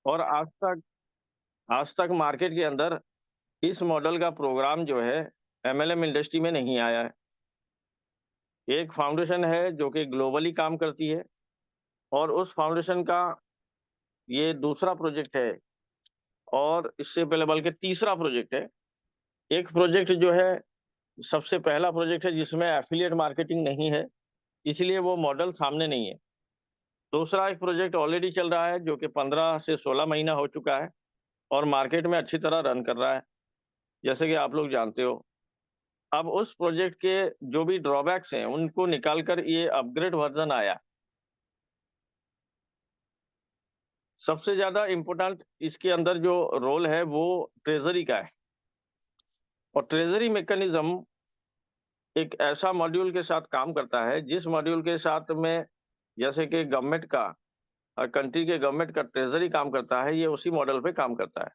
और आज तक मार्केट के अंदर इस मॉडल का प्रोग्राम जो है एमएलएम इंडस्ट्री में नहीं आया है। एक फाउंडेशन है जो कि ग्लोबली काम करती है, और उस फाउंडेशन का ये दूसरा प्रोजेक्ट है, और इससे पहले बल्कि तीसरा प्रोजेक्ट है। एक प्रोजेक्ट जो है सबसे पहला प्रोजेक्ट है जिसमें एफिलिएट मार्केटिंग नहीं है, इसलिए वो मॉडल सामने नहीं है। दूसरा एक प्रोजेक्ट ऑलरेडी चल रहा है जो कि 15 से 16 महीना हो चुका है और मार्केट में अच्छी तरह रन कर रहा है, जैसे कि आप लोग जानते हो। अब उस प्रोजेक्ट के जो भी ड्रॉबैक्स हैं उनको निकाल कर ये अपग्रेड वर्जन आया। सबसे ज़्यादा इम्पोर्टेंट इसके अंदर जो रोल है वो ट्रेज़री का है, और ट्रेज़री मैकेनिज़्म एक ऐसा मॉड्यूल के साथ काम करता है जिस मॉड्यूल के साथ में जैसे कि गवर्नमेंट का कंट्री के गवर्नमेंट का ट्रेज़री काम करता है, ये उसी मॉडल पे काम करता है।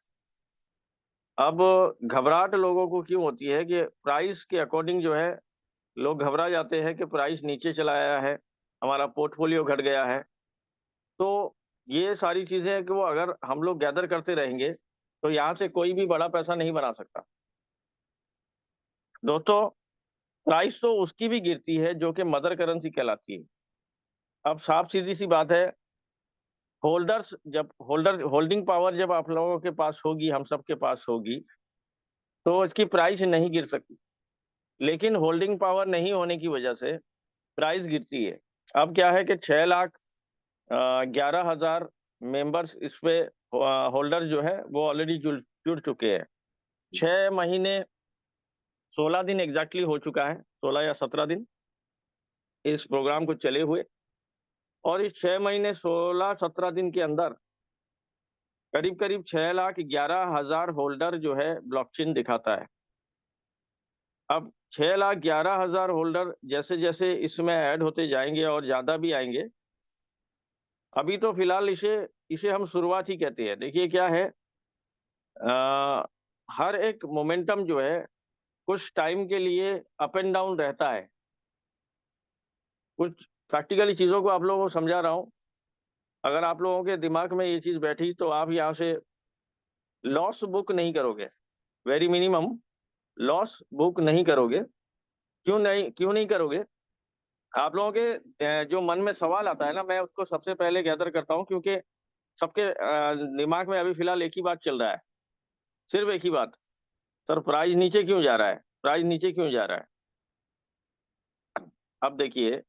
अब घबराहट लोगों को क्यों होती है कि प्राइस के अकॉर्डिंग जो है लोग घबरा जाते हैं कि प्राइस नीचे चला आया है, हमारा पोर्टफोलियो घट गया है। तो ये सारी चीज़ें हैं कि वो अगर हम लोग गैदर करते रहेंगे, तो यहाँ से कोई भी बड़ा पैसा नहीं बना सकता। दोस्तों, प्राइस तो उसकी भी गिरती है जो कि मदर करेंसी कहलाती है। अब साफ सीधी-सी बात है, होल्डिंग पावर जब आप लोगों के पास होगी, हम सबके पास होगी, तो इसकी प्राइस नहीं गिर सकती। लेकिन होल्डिंग पावर नहीं होने की वजह से प्राइस गिरती है। अब क्या है कि 6,11,000 मेंबर्स इस पे होल्डर जो है वो ऑलरेडी जुड़ चुके हैं। 6 महीने 16 दिन एग्ज़ैक्टली हो चुका है, 16 या 17 दिन इस प्रोग्राम को चले हुए, और इस 6 महीने 16-17 दिन के अंदर करीब-करीब 6,11,000 होल्डर जो है ब्लॉकचेन दिखाता है। अब 6,11,000 होल्डर जैसे-जैसे इसमें ऐड होते जाएँगे और ज़्यादा भी आएँगे, अभी तो फिलहाल इसे इसे हम शुरुआत ही कहते हैं। देखिए क्या है, अ, हर एक मोमेंटम जो है कुछ टाइम के लिए अप एंड डाउन रहता है। कुछ प्रैक्टिकली चीज़ों को आप लोगों को समझा रहा हूँ। अगर आप लोगों के दिमाग में ये चीज़ बैठी तो आप यहाँ से लॉस बुक नहीं करोगे। वेरी मिनिमम लॉस बुक नहीं करोगे। क्यों नहीं करोगे? आप लोगों के जो मन में सवाल आता है ना, मैं उसको सबसे पहले गैदर करता हूँ, क्योंकि सबके दिमाग में अभी फिलहाल एक ही बात चल रहा है, सिर्फ़ एक ही बात, सर प्राइस नीचे क्यों जा रहा है? प्राइस नीचे क्यों जा रहा है? अब देखिए,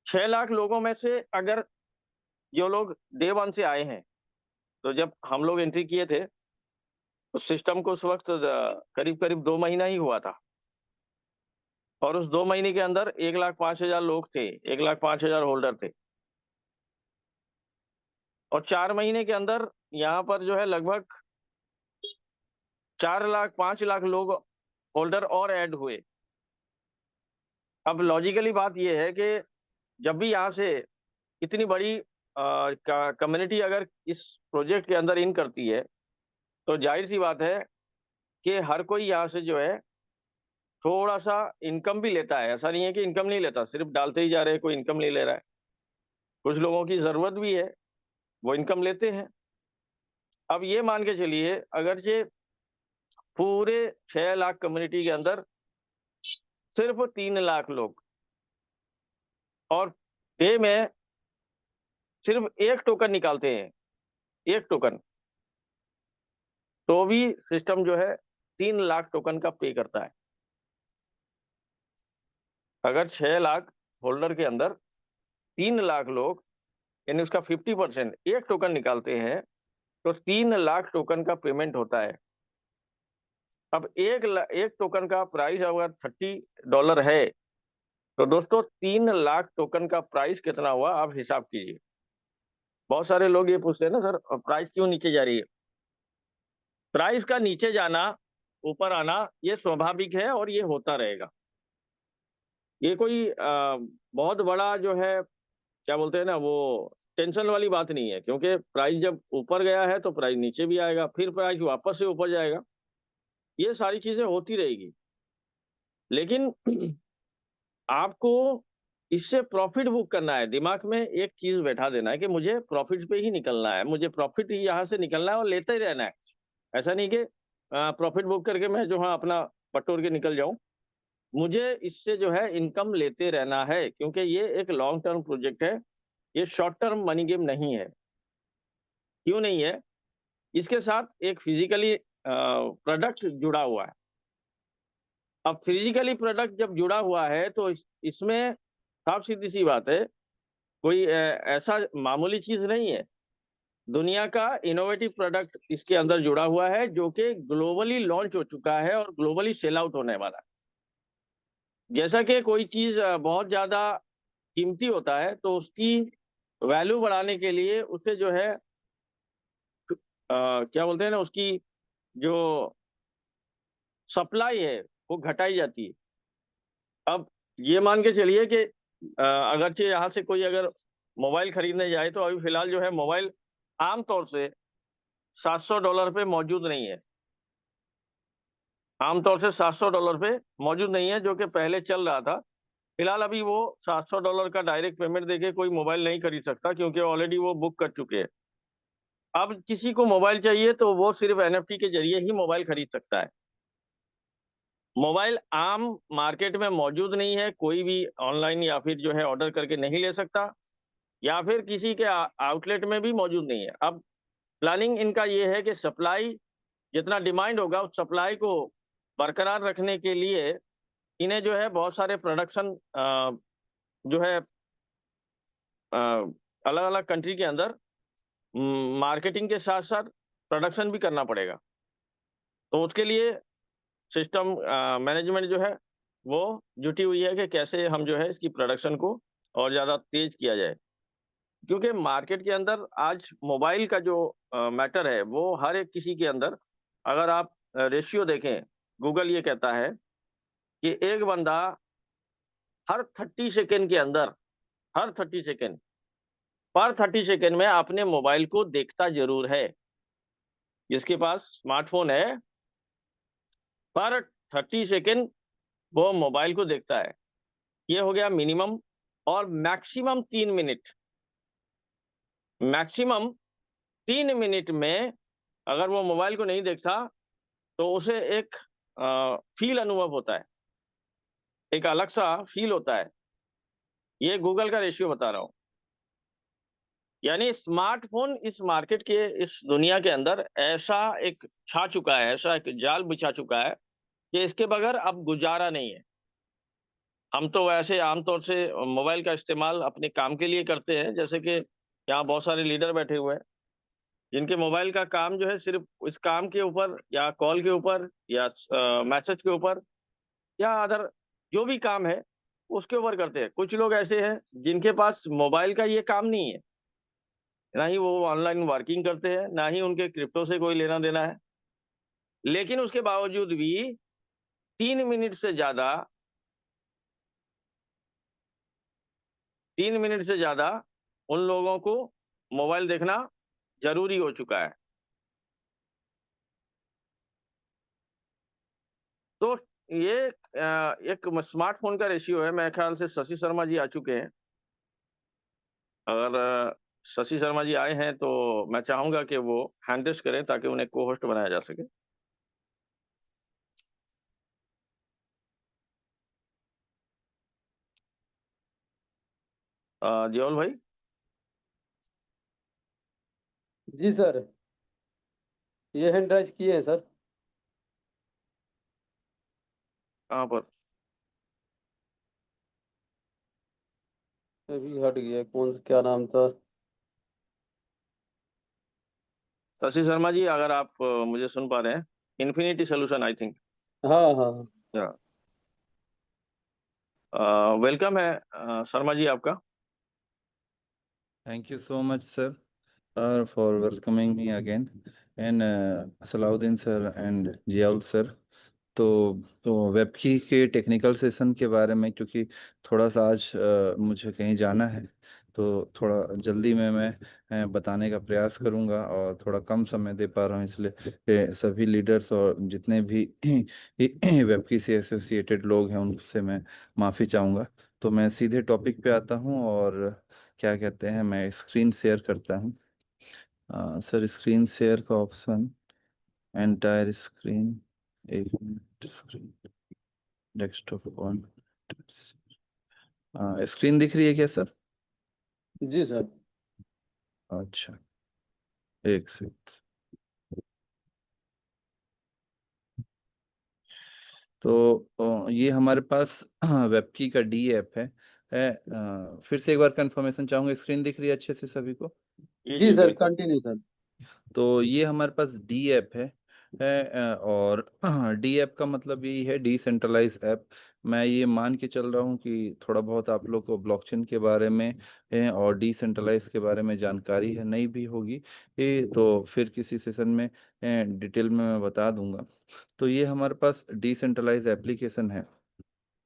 6 लाख लोगों में से अगर जो लोग डे 1 से आए हैं, तो जब हम लोग एंट्री किए थे, तो सिस्टम को उस वक़्त करीब-करीब 2 महीना ही हुआ था, और उस 2 महीने के अंदर 1,05,000 लोग थे, 1,05,000 होल्डर थे, और 4 महीने के अंदर यहाँ पर जो है लगभग 4 लाख 5 लाख लोग होल्डर और ऐड हुए। अब लॉजिकली बात ये है कि जब भी यहाँ से इतनी बड़ी कम्युनिटी अगर इस प्रोजेक्ट के अंदर इन करती है, तो ज़ाहिर-सी बात है कि हर कोई यहाँ से जो है थोड़ा-सा इनकम भी लेता है। ऐसा नहीं है कि इनकम नहीं लेता, सिर्फ़ डालते ही जा रहे हैं, कोई इनकम नहीं ले रहा है। कुछ लोगों की ज़रूरत भी है, वो इनकम लेते हैं। अब ये मान के चलिए, अगरचे पूरे 6 लाख कम्युनिटी के अंदर सिर्फ़ 3 लाख लोग, और डे में सिर्फ़ 1 टोकन निकालते हैं, 1 टोकन, तो भी सिस्टम जो है 3 लाख टोकन का पे करता है। अगर 6 लाख होल्डर के अंदर 3 लाख लोग, यानी उसका 50% 1 टोकन निकालते हैं, तो 3 लाख टोकन का पेमेंट होता है। अब 1 टोकन का प्राइस अगर $30 है, तो दोस्तों 3 लाख टोकन का प्राइस कितना हुआ आप हिसाब कीजिए। बहुत सारे लोग ये पूछते हैं ना, सर प्राइस क्यों नीचे जा रही है? प्राइस का नीचे जाना, ऊपर आना ये स्वाभाविक है और ये होता रहेगा। ये कोई बहुत बड़ा जो है, क्या बोलते हैं ना वो, टेंशन वाली बात नहीं है, क्योंकि प्राइस जब ऊपर गया है तो प्राइस नीचे भी आएगा, फिर प्राइस वापस से ऊपर जाएगा। ये सारी चीज़ें होती रहेगी। लेकिन आपको इससे प्रॉफिट बुक करना है। दिमाग में एक चीज बैठा देना है कि मुझे प्रॉफिट पे ही निकलना है, मुझे प्रॉफिट ही यहाँ से निकलना है और लेते ही रहना है। ऐसा नहीं कि प्रॉफिट बुक करके मैं जो हाँ अपना बटोर के निकल जाऊं। मुझे इससे जो है इनकम लेते रहना है, क्योंकि ये एक लॉन्ग टर्म प्रोजेक्ट है, ये शॉर्ट टर्म मनी गेम नहीं है। क्यों नहीं है? इसके साथ एक फिजिकली प्रोडक्ट जुड़ा हुआ है। अब फिजिकली प्रोडक्ट जब जुड़ा हुआ है तो इसमें साफ सीधी सी बात है, कोई ऐसा मामूली चीज नहीं है। दुनिया का इनोवेटिव प्रोडक्ट इसके अंदर जुड़ा हुआ है, जो कि ग्लोबली लॉन्च हो चुका है और ग्लोबली सेल आउट होने वाला है। जैसा कि कोई चीज बहुत ज्यादा कीमती होता है तो उसकी वैल्यू बढ़ाने के लिए उसे जो है क्या बोलते हैं ना, उसकी जो सप्लाई है वो घटाई जाती है। अब ये मान के चलिए कि अगरचे यहाँ से कोई अगर मोबाइल खरीदने जाए तो अभी फिलहाल जो है मोबाइल आमतौर से $700 पे मौजूद नहीं है। आमतौर से $700 पे मौजूद नहीं है, जो कि पहले चल रहा था। फिलहाल अभी वो $700 का डायरेक्ट पेमेंट देके कोई मोबाइल नहीं खरीद सकता, क्योंकि ऑलरेडी वो बुक कर चुके हैं। अब किसी को मोबाइल चाहिए तो वो सिर्फ एनएफटी के जरिए ही मोबाइल खरीद सकता है। मोबाइल आम मार्केट में मौजूद नहीं है, कोई भी ऑनलाइन या फिर जो है ऑर्डर करके नहीं ले सकता, या फिर किसी के आउटलेट में भी मौजूद नहीं है। अब प्लानिंग इनका ये है कि सप्लाई जितना डिमांड होगा उस सप्लाई को बरकरार रखने के लिए इन्हें जो है बहुत सारे प्रोडक्शन जो है अलग अलग कंट्री के अंदर मार्केटिंग के साथ साथ प्रोडक्शन भी करना पड़ेगा। तो उसके लिए सिस्टम मैनेजमेंट जो है वो जुटी हुई है कि कैसे हम जो है इसकी प्रोडक्शन को और ज़्यादा तेज किया जाए। क्योंकि मार्केट के अंदर आज मोबाइल का जो मैटर है वो हर एक किसी के अंदर, अगर आप रेशियो देखें, गूगल ये कहता है कि एक बंदा हर 30 सेकेंड के अंदर, हर 30 सेकेंड, पर 30 सेकेंड में अपने मोबाइल को देखता जरूर है। जिसके पास स्मार्टफोन है, पर 30 सेकेंड वो मोबाइल को देखता है। ये हो गया मिनिमम। और मैक्सिमम 3 मिनट, मैक्सिमम 3 मिनट में अगर वो मोबाइल को नहीं देखता तो उसे एक फील अनुभव होता है, एक अलग सा फील होता है। ये गूगल का रेशियो बता रहा हूँ। यानी स्मार्टफोन इस मार्केट के, इस दुनिया के अंदर ऐसा एक छा चुका है, ऐसा एक जाल बिछा चुका है कि इसके बगैर अब गुजारा नहीं है। हम तो वैसे आमतौर से मोबाइल का इस्तेमाल अपने काम के लिए करते हैं, जैसे कि यहाँ बहुत सारे लीडर बैठे हुए हैं जिनके मोबाइल का काम जो है सिर्फ इस काम के ऊपर या कॉल के ऊपर या मैसेज के ऊपर या अदर जो भी काम है उसके ऊपर करते हैं। कुछ लोग ऐसे हैं जिनके पास मोबाइल का ये काम नहीं है, ना ही वो ऑनलाइन वर्किंग करते हैं, ना ही उनके क्रिप्टो से कोई लेना देना है, लेकिन उसके बावजूद भी 3 मिनट से ज्यादा 3 मिनट से ज्यादा उन लोगों को मोबाइल देखना जरूरी हो चुका है। तो ये एक स्मार्टफोन का रेशियो है। मेरे ख्याल से शशि शर्मा जी आ चुके हैं। अगर शशि शर्मा जी आए हैं तो मैं चाहूंगा कि वो हैंड रेस करें ताकि उन्हें को होस्ट बनाया जा सके। जियोल भाई, जी सर, ये हैंड राइज किए हैं सर। कहाँ पर? अभी हट गया, कौन सा क्या नाम था। शशि शर्मा जी, अगर आप मुझे सुन पा रहे हैं, इन्फिनिटी सोल्यूशन आई थिंक। हाँ हाँ। वेलकम है शर्मा जी आपका। Thank you so much, sir, for welcoming me again. And Salahuddin sir and Jiaul sir. तो वेबकी के टेक्निकल सेशन के बारे में, क्योंकि थोड़ा सा आज मुझे कहीं जाना है, तो थोड़ा जल्दी में मैं बताने का प्रयास करूंगा और थोड़ा कम समय दे पा रहा हूँ, इसलिए सभी लीडर्स और जितने भी वेबकी से एसोसिएटेड लोग हैं उनसे मैं माफ़ी चाहूँगा। तो मैं सीधे टॉपिक पे आता हूँ और क्या कहते हैं, मैं स्क्रीन शेयर करता हूँ। सर स्क्रीन शेयर का ऑप्शन, एंटायर स्क्रीन, एक minute, screen desktop on, screen दिख रही है क्या सर? जी सर। अच्छा, एक सेकंड। तो ये हमारे पास वेबकी का डी ऐप है। फिर से एक बार कंफर्मेशन चाहूंगा, स्क्रीन दिख रही है अच्छे से सभी को? जी जी जी सर, बिल्कुल। Continue sir. तो ये हमारे पास डी ऐप है, और डी ऐप का मतलब यही है, डिसेंट्रलाइज ऐप। मैं ये मान के चल रहा हूँ कि थोड़ा बहुत आप लोग को ब्लॉकचेन के बारे में है और डिसेंट्रलाइज के बारे में जानकारी है, नहीं भी होगी तो फिर किसी सेशन में डिटेल में मैं बता दूंगा। तो ये हमारे पास डिसेंट्रलाइज एप्लीकेशन है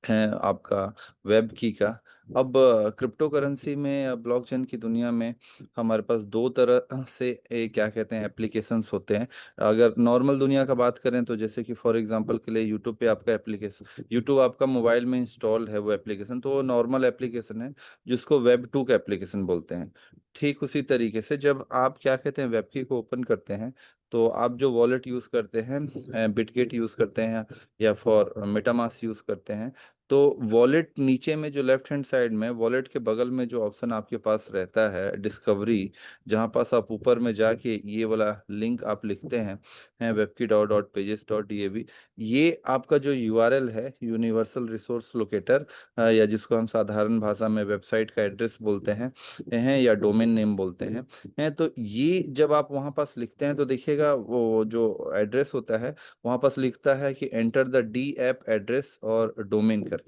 आपका वेब की का। अब क्रिप्टो करेंसी में या ब्लॉकचेन की दुनिया में हमारे पास दो तरह से क्या कहते हैं एप्लीकेशंस होते हैं। अगर नॉर्मल दुनिया का बात करें तो जैसे कि फॉर एग्जांपल के लिए यूट्यूब पे आपका एप्लीकेशन, यूट्यूब आपका मोबाइल में इंस्टॉल है वो एप्लीकेशन, तो वो नॉर्मल एप्लीकेशन है जिसको वेब टू का एप्लीकेशन बोलते हैं। ठीक उसी तरीके से जब आप क्या कहते हैं वेब की को ओपन करते हैं, तो आप जो वॉलेट यूज़ करते हैं, बिटगेट यूज़ करते हैं या फॉर मेटामास्क यूज़ करते हैं, तो वॉलेट नीचे में जो लेफ्ट हैंड साइड में वॉलेट के बगल में जो ऑप्शन आपके पास रहता है डिस्कवरी, जहाँ पास आप ऊपर में जाके ये वाला लिंक आप लिखते हैं वेबकी डॉट पेजेस डॉट डीएवी, ये आपका जो यूआरएल है यूनिवर्सल रिसोर्स लोकेटर, या जिसको हम साधारण भाषा में वेबसाइट का एड्रेस बोलते हैं या डोमेन नेम बोलते हैं, तो ये जब आप वहाँ पास लिखते हैं तो देखिएगा वो जो एड्रेस होता है वहाँ पास लिखता है कि enter the D app address और डोमेन करके।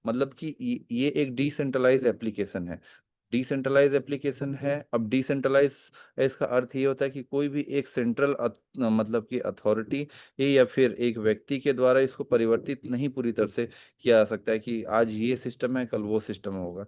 मतलब कि ये एक डिसेंट्रलाइज एप्लीकेशन है। डिसेंट्रलाइज एप्लीकेशन है। अब डिसेंट्रलाइज इसका अर्थ ये होता है कि कोई भी एक सेंट्रल मतलब कि अथॉरिटी या फिर एक व्यक्ति के द्वारा इसको परिवर्तित नहीं पूरी तरह से किया जा सकता है कि आज ये सिस्टम है कल वो सिस्टम होगा।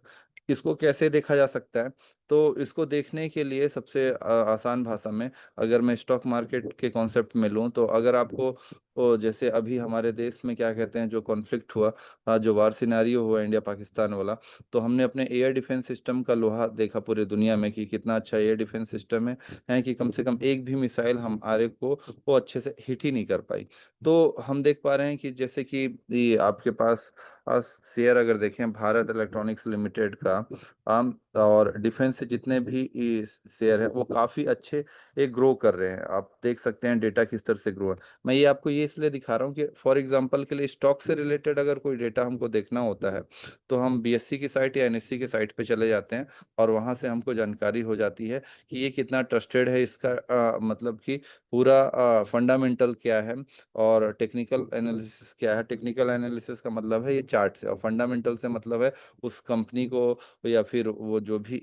इसको कैसे देखा जा सकता है? तो इसको देखने के लिए सबसे आसान भाषा में अगर मैं स्टॉक मार्केट के कॉन्सेप्ट में लूँ, तो अगर आपको जैसे अभी हमारे देश में क्या कहते हैं जो कॉन्फ्लिक्ट हुआ, जो वार सिनारियो हुआ इंडिया पाकिस्तान वाला, तो हमने अपने एयर डिफेंस सिस्टम का लोहा देखा पूरे दुनिया में कि कितना अच्छा एयर डिफेंस सिस्टम है कि कम से कम एक भी मिसाइल हमारे को वो अच्छे से हिट ही नहीं कर पाई। तो हम देख पा रहे हैं कि जैसे कि ये आपके पास शेयर अगर देखें भारत इलेक्ट्रॉनिक्स लिमिटेड का, आम और डिफेंस से जितने भी शेयर हैं वो काफ़ी अच्छे एक ग्रो कर रहे हैं। आप देख सकते हैं डेटा किस तरह से ग्रो है। मैं ये आपको ये इसलिए दिखा रहा हूँ कि फॉर एग्जांपल के लिए स्टॉक से रिलेटेड अगर कोई डेटा हमको देखना होता है तो हम बीएससी की साइट या एनएससी की साइट पे चले जाते हैं और वहाँ से हमको जानकारी हो जाती है कि ये कितना ट्रस्टेड है, इसका मतलब कि पूरा फंडामेंटल क्या है और टेक्निकल एनालिसिस क्या है। टेक्निकल एनालिसिस का मतलब है ये चार्ट से, और फंडामेंटल से मतलब है उस कंपनी को या फिर वो जो भी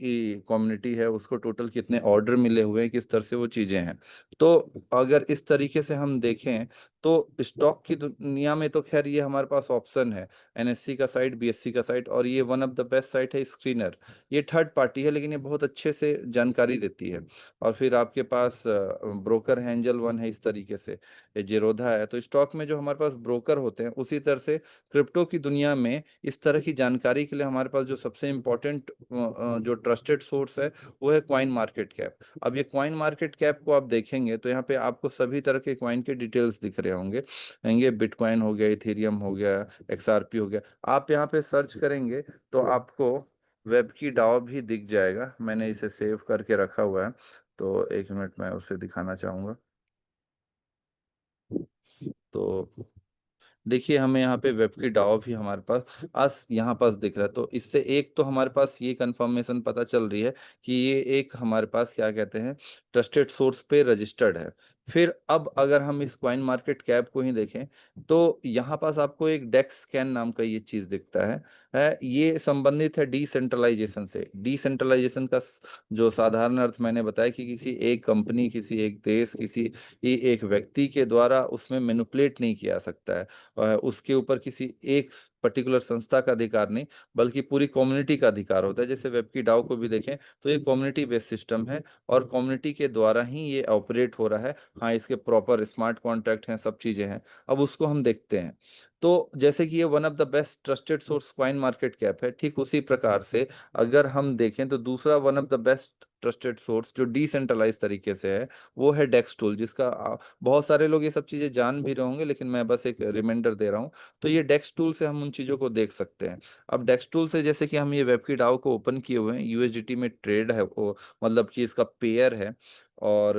कम्युनिटी है उसको टोटल कितने ऑर्डर मिले हुए हैं, किस तरह से वो चीज़ें हैं। तो अगर इस तरीके से हम देखें तो स्टॉक की दुनिया में तो खैर ये हमारे पास ऑप्शन है, एनएससी का साइट, बीएससी का साइट, और ये one of the best site है स्क्रीनर। ये थर्ड पार्टी है लेकिन ये बहुत अच्छे से जानकारी देती है। और फिर आपके पास ब्रोकर है एंजल वन है, इस तरीके से ये जेरोधा है। तो स्टॉक में जो हमारे पास ब्रोकर होते हैं उसी तरह से क्रिप्टो की दुनिया में इस तरह की जानकारी के लिए हमारे पास जो सबसे इम्पोर्टेंट जो ट्रस्टेड सोर्स है वो है कॉइन मार्केट कैप। अब ये कॉइन मार्केट कैप को आप देखेंगे तो यहाँ पे आपको सभी तरह के कॉइन के डिटेल्स दिख रहे होंगे बिटकॉइन हो गया, इथेरियम हो गया, एक्सआरपी हो गया। आप यहाँ पे सर्च करेंगे तो आपको वेब की डाओ भी दिख जाएगा। मैंने इसे सेव करके रखा हुआ है, तो एक मिनट में उसे दिखाना चाहूंगा। तो देखिए हमें यहाँ पे वेब की डाओ भी हमारे पास आज यहाँ पास दिख रहा है। तो इससे एक तो हमारे पास ये कंफर्मेशन पता चल रही है कि ये एक हमारे पास क्या कहते हैं ट्रस्टेड सोर्स पे रजिस्टर्ड है। फिर अब अगर हम इस कॉइन मार्केट कैप को ही देखें तो यहाँ पास आपको एक डेक्स स्कैन नाम का ये चीज़ दिखता है, ये संबंधित है डिसेंट्रलाइजेशन से। डिसेंट्रलाइजेशन का जो साधारण अर्थ मैंने बताया कि किसी एक कंपनी, किसी एक देश, किसी एक व्यक्ति के द्वारा उसमें मैनिपुलेट नहीं किया जा सकता है, उसके ऊपर किसी एक पर्टिकुलर संस्था का अधिकार नहीं, बल्कि पूरी कम्युनिटी का अधिकार होता है। जैसे वेब की डाउ को भी देखें तो ये कम्युनिटी बेस्ड सिस्टम है और कम्युनिटी के द्वारा ही ये ऑपरेट हो रहा है। हाँ, इसके प्रॉपर स्मार्ट कॉन्ट्रैक्ट हैं, सब चीजें हैं। अब उसको हम देखते हैं। तो जैसे कि ये one of the best trusted source coin market cap है, ठीक उसी प्रकार से अगर हम देखें तो दूसरा one of the best trusted source जो डिसेंट्रलाइज तरीके से है वो है डेक्स टूल, जिसका बहुत सारे लोग ये सब चीजें जान भी रहे होंगे, लेकिन मैं बस एक रिमाइंडर दे रहा हूँ। तो ये डेक्स टूल से हम उन चीजों को देख सकते हैं। अब डेक्स टूल से जैसे कि हम ये वेब की डाउ को ओपन किए हुए हैं, यूएसडीटी में ट्रेड है वो, मतलब कि इसका पेयर है। और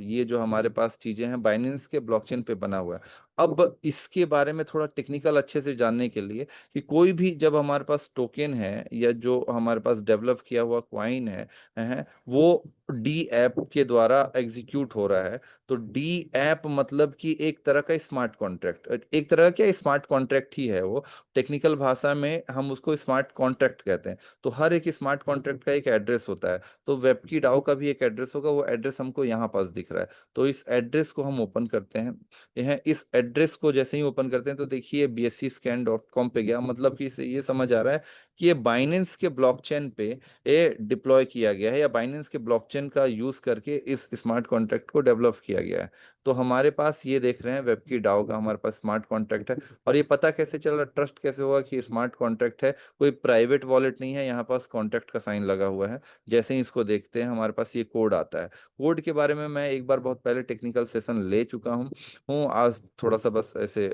ये जो हमारे पास चीजें हैं बाइनेंस के ब्लॉकचेन पे बना हुआ है। अब इसके बारे में थोड़ा टेक्निकल अच्छे से जानने के लिए कि कोई भी जब हमारे पास टोकन है या जो हमारे पास डेवलप किया हुआ क्वाइन है वो डी ऐप के द्वारा एग्जीक्यूट हो रहा है। तो डी ऐप मतलब कि एक तरह का स्मार्ट कॉन्ट्रैक्ट, एक तरह का क्या स्मार्ट कॉन्ट्रैक्ट ही है वो। टेक्निकल भाषा में हम उसको स्मार्ट कॉन्ट्रैक्ट कहते हैं। तो हर एक स्मार्ट कॉन्ट्रैक्ट का एक एड्रेस होता है। तो वेब की डाउ का भी एक एड्रेस होगा, वो एड्रेस हमको यहाँ पास दिख रहा है। तो इस एड्रेस को हम ओपन करते हैं। यह इस एड्रेस को जैसे ही ओपन करते हैं तो देखिए bscscan.com पे गया, मतलब कि इससे ये समझ आ रहा है कि ये बाइनेंस के ब्लॉकचेन पे ये डिप्लॉय किया गया है या बाइनेंस के ब्लॉकचेन का यूज करके इस स्मार्ट कॉन्ट्रैक्ट को डेवलप किया गया है। तो हमारे पास ये देख रहे हैं वेब की डाउ का हमारे पास स्मार्ट कॉन्ट्रैक्ट है। और ये पता कैसे चल रहा, ट्रस्ट कैसे होगा कि स्मार्ट कॉन्ट्रैक्ट है, कोई प्राइवेट वॉलेट नहीं है, यहाँ पास कॉन्ट्रैक्ट का साइन लगा हुआ है। जैसे ही इसको देखते हैं हमारे पास ये कोड आता है। कोड के बारे में मैं एक बार बहुत पहले टेक्निकल सेशन ले चुका हूँ। आज थोड़ा सा बस ऐसे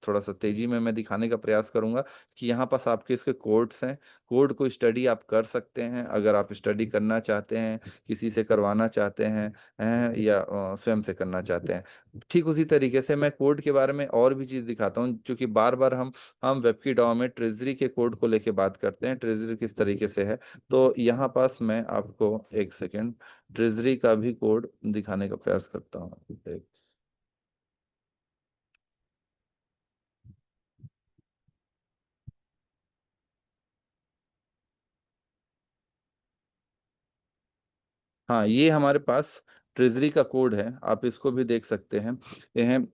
थोड़ा सा तेजी में मैं दिखाने का प्रयास करूंगा कि यहाँ पास आपके इसके कोड्स हैं। कोड को स्टडी आप कर सकते हैं अगर आप स्टडी करना चाहते हैं, किसी से करवाना चाहते हैं या स्वयं से करना चाहते हैं। ठीक उसी तरीके से मैं कोड के बारे में और भी चीज़ दिखाता हूँ, क्योंकि बार बार हम वेब की डाउ में ट्रेजरी के कोड को लेके बात करते हैं, ट्रेजरी किस तरीके से है। तो यहाँ पास मैं आपको एक सेकेंड ट्रेजरी का भी कोड दिखाने का प्रयास करता हूँ। हाँ, ये हमारे पास ट्रेजरी का कोड है, आप इसको भी देख सकते हैं। यह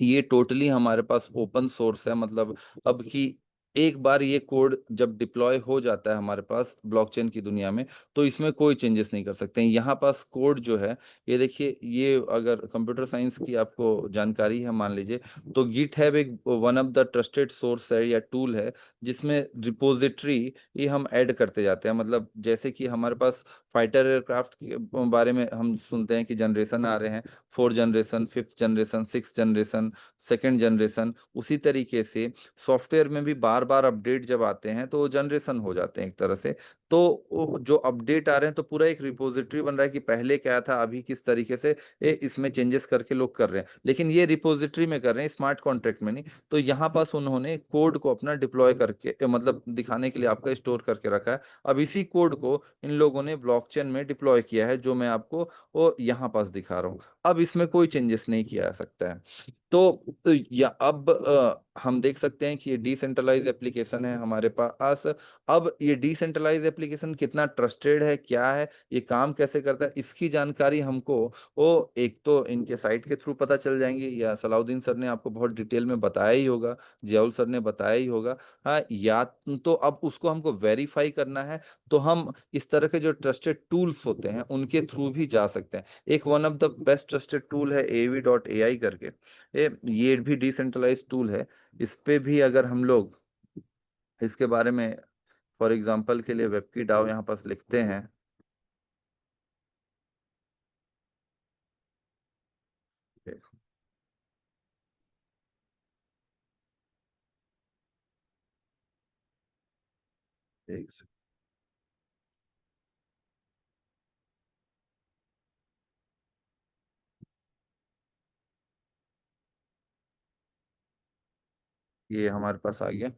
ये टोटली हमारे पास ओपन सोर्स है, मतलब अब कि एक बार ये कोड जब डिप्लॉय हो जाता है हमारे पास ब्लॉकचेन की दुनिया में, तो इसमें कोई चेंजेस नहीं कर सकते हैं। यहाँ पास कोड जो है ये देखिए, ये अगर कंप्यूटर साइंस की आपको जानकारी है मान लीजिए, तो गिट हैब एक one of the trusted source है या टूल है, जिसमें रिपोजिटरी ये हम ऐड करते जाते हैं। मतलब जैसे कि हमारे पास फाइटर एयरक्राफ्ट के बारे में हम सुनते हैं कि जनरेशन आ रहे हैं, 4th generation, 5th generation, 6th generation, 2nd generation, उसी तरीके से सॉफ्टवेयर में भी बार बार अपडेट जब आते हैं तो जनरेशन हो जाते हैं एक तरह से। तो वो जो अपडेट आ रहे हैं तो पूरा एक रिपोजिटरी बन रहा है कि पहले क्या था, अभी किस तरीके से इसमें चेंजेस करके लोग कर रहे हैं, लेकिन ये रिपोजिटरी में कर रहे हैं, स्मार्ट कॉन्ट्रैक्ट में नहीं। तो यहाँ पास उन्होंने कोड को अपना डिप्लॉय करके मतलब दिखाने के लिए आपका स्टोर करके रखा है। अब इसी कोड को इन लोगों ने ब्लॉकचेन में डिप्लॉय किया है, जो मैं आपको वो यहाँ पास दिखा रहा हूँ। अब इसमें कोई चेंजेस नहीं किया जा सकता है। तो या अब हम देख सकते हैं कि ये डिसेंट्रलाइज एप्लीकेशन है हमारे पास। अब ये डिसेंट्रलाइज एप्लीकेशन कितना ट्रस्टेड है, क्या है, ये काम कैसे करता है, इसकी जानकारी हमको वो एक तो इनके साइट के थ्रू पता चल जाएंगी, या सलाउद्दीन सर ने आपको बहुत डिटेल में बताया ही होगा, जियाउल सर ने बताया ही होगा। हाँ, या तो अब उसको हमको वेरीफाई करना है तो हम इस तरह के जो ट्रस्टेड टूल्स होते हैं उनके थ्रू भी जा सकते हैं। एक one of the best trusted tool है AV.ai करके, ये भी डिसेंट्रलाइज टूल है। इस पे भी अगर हम लोग इसके बारे में फॉर एग्जांपल के लिए वेब की डाउ यहाँ पास लिखते हैं। एक सेकंड। ये हमारे पास आ गया।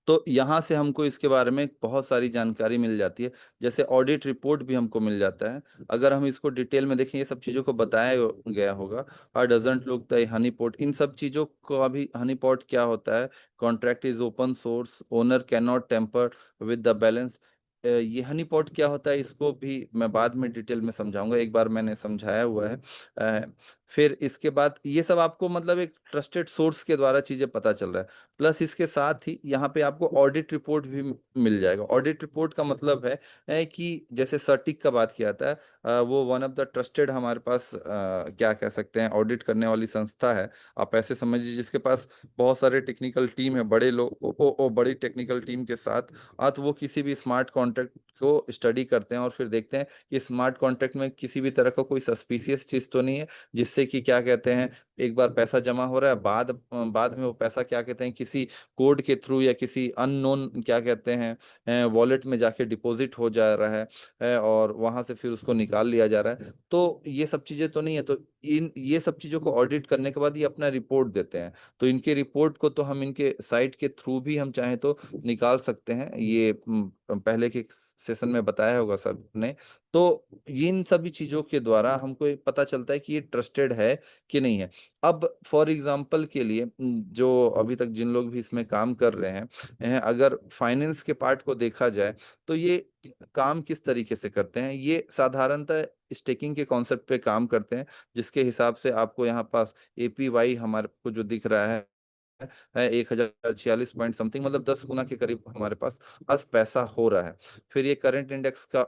तो यहाँ से हमको इसके बारे में बहुत सारी जानकारी मिल जाती है, जैसे ऑडिट रिपोर्ट भी हमको मिल जाता है। अगर हम इसको डिटेल में देखें, ये सब चीज़ों को बताया गया होगा। Doesn't look the honey pot, इन सब चीज़ों को अभी हनी पॉट क्या होता है, contract is open source, owner can not tamper with the balance. ये हनी पॉट क्या होता है इसको भी मैं बाद में डिटेल में समझाऊंगा, एक बार मैंने समझाया हुआ है। फिर इसके बाद ये सब आपको मतलब एक ट्रस्टेड सोर्स के द्वारा चीजें पता चल रहा है। प्लस इसके साथ ही यहाँ पे आपको ऑडिट रिपोर्ट भी मिल जाएगा। ऑडिट रिपोर्ट का मतलब है कि जैसे सर्टिक का बात किया था, वो वन ऑफ द ट्रस्टेड हमारे पास क्या कह सकते हैं ऑडिट करने वाली संस्था है। आप ऐसे समझिए जिसके पास बहुत सारे टेक्निकल टीम है, बड़े लोग बड़ी टेक्निकल टीम के साथ तो वो किसी भी स्मार्ट कॉन्ट्रैक्ट को स्टडी करते हैं और फिर देखते हैं कि स्मार्ट कॉन्ट्रैक्ट में किसी भी तरह का कोई सस्पिशियस चीज तो नहीं है, जिससे कि क्या कहते हैं एक बार पैसा जमा हो रहा है, बाद में वो पैसा क्या कहते हैं किसी कोड के थ्रू या किसी अननोन क्या कहते हैं वॉलेट में जाके डिपॉजिट हो जा रहा है और वहां से फिर उसको निकाल लिया जा रहा है। तो ये सब चीजें तो नहीं है। तो इन ये सब चीजों को ऑडिट करने के बाद ये अपना रिपोर्ट देते हैं। तो इनके रिपोर्ट को तो हम इनके साइट के थ्रू भी हम चाहें तो निकाल सकते हैं। ये पहले के सेशन में बताया होगा सर ने। तो इन सभी चीजों के द्वारा हमको ये पता चलता है कि ये ट्रस्टेड है कि नहीं है। अब फॉर एग्जांपल के लिए जो अभी तक जिन लोग भी इसमें काम कर रहे हैं, अगर फाइनेंस के पार्ट को देखा जाए तो ये काम किस तरीके से करते हैं, ये साधारणतः स्टेकिंग के कॉन्सेप्ट पे काम करते हैं। जिसके हिसाब से आपको यहाँ पास एपीवाई हमारे को जो दिख रहा है 1046 पॉइंट समथिंग, मतलब 10 गुना के करीब हमारे पास आज पैसा हो रहा है। फिर ये करंट इंडेक्स का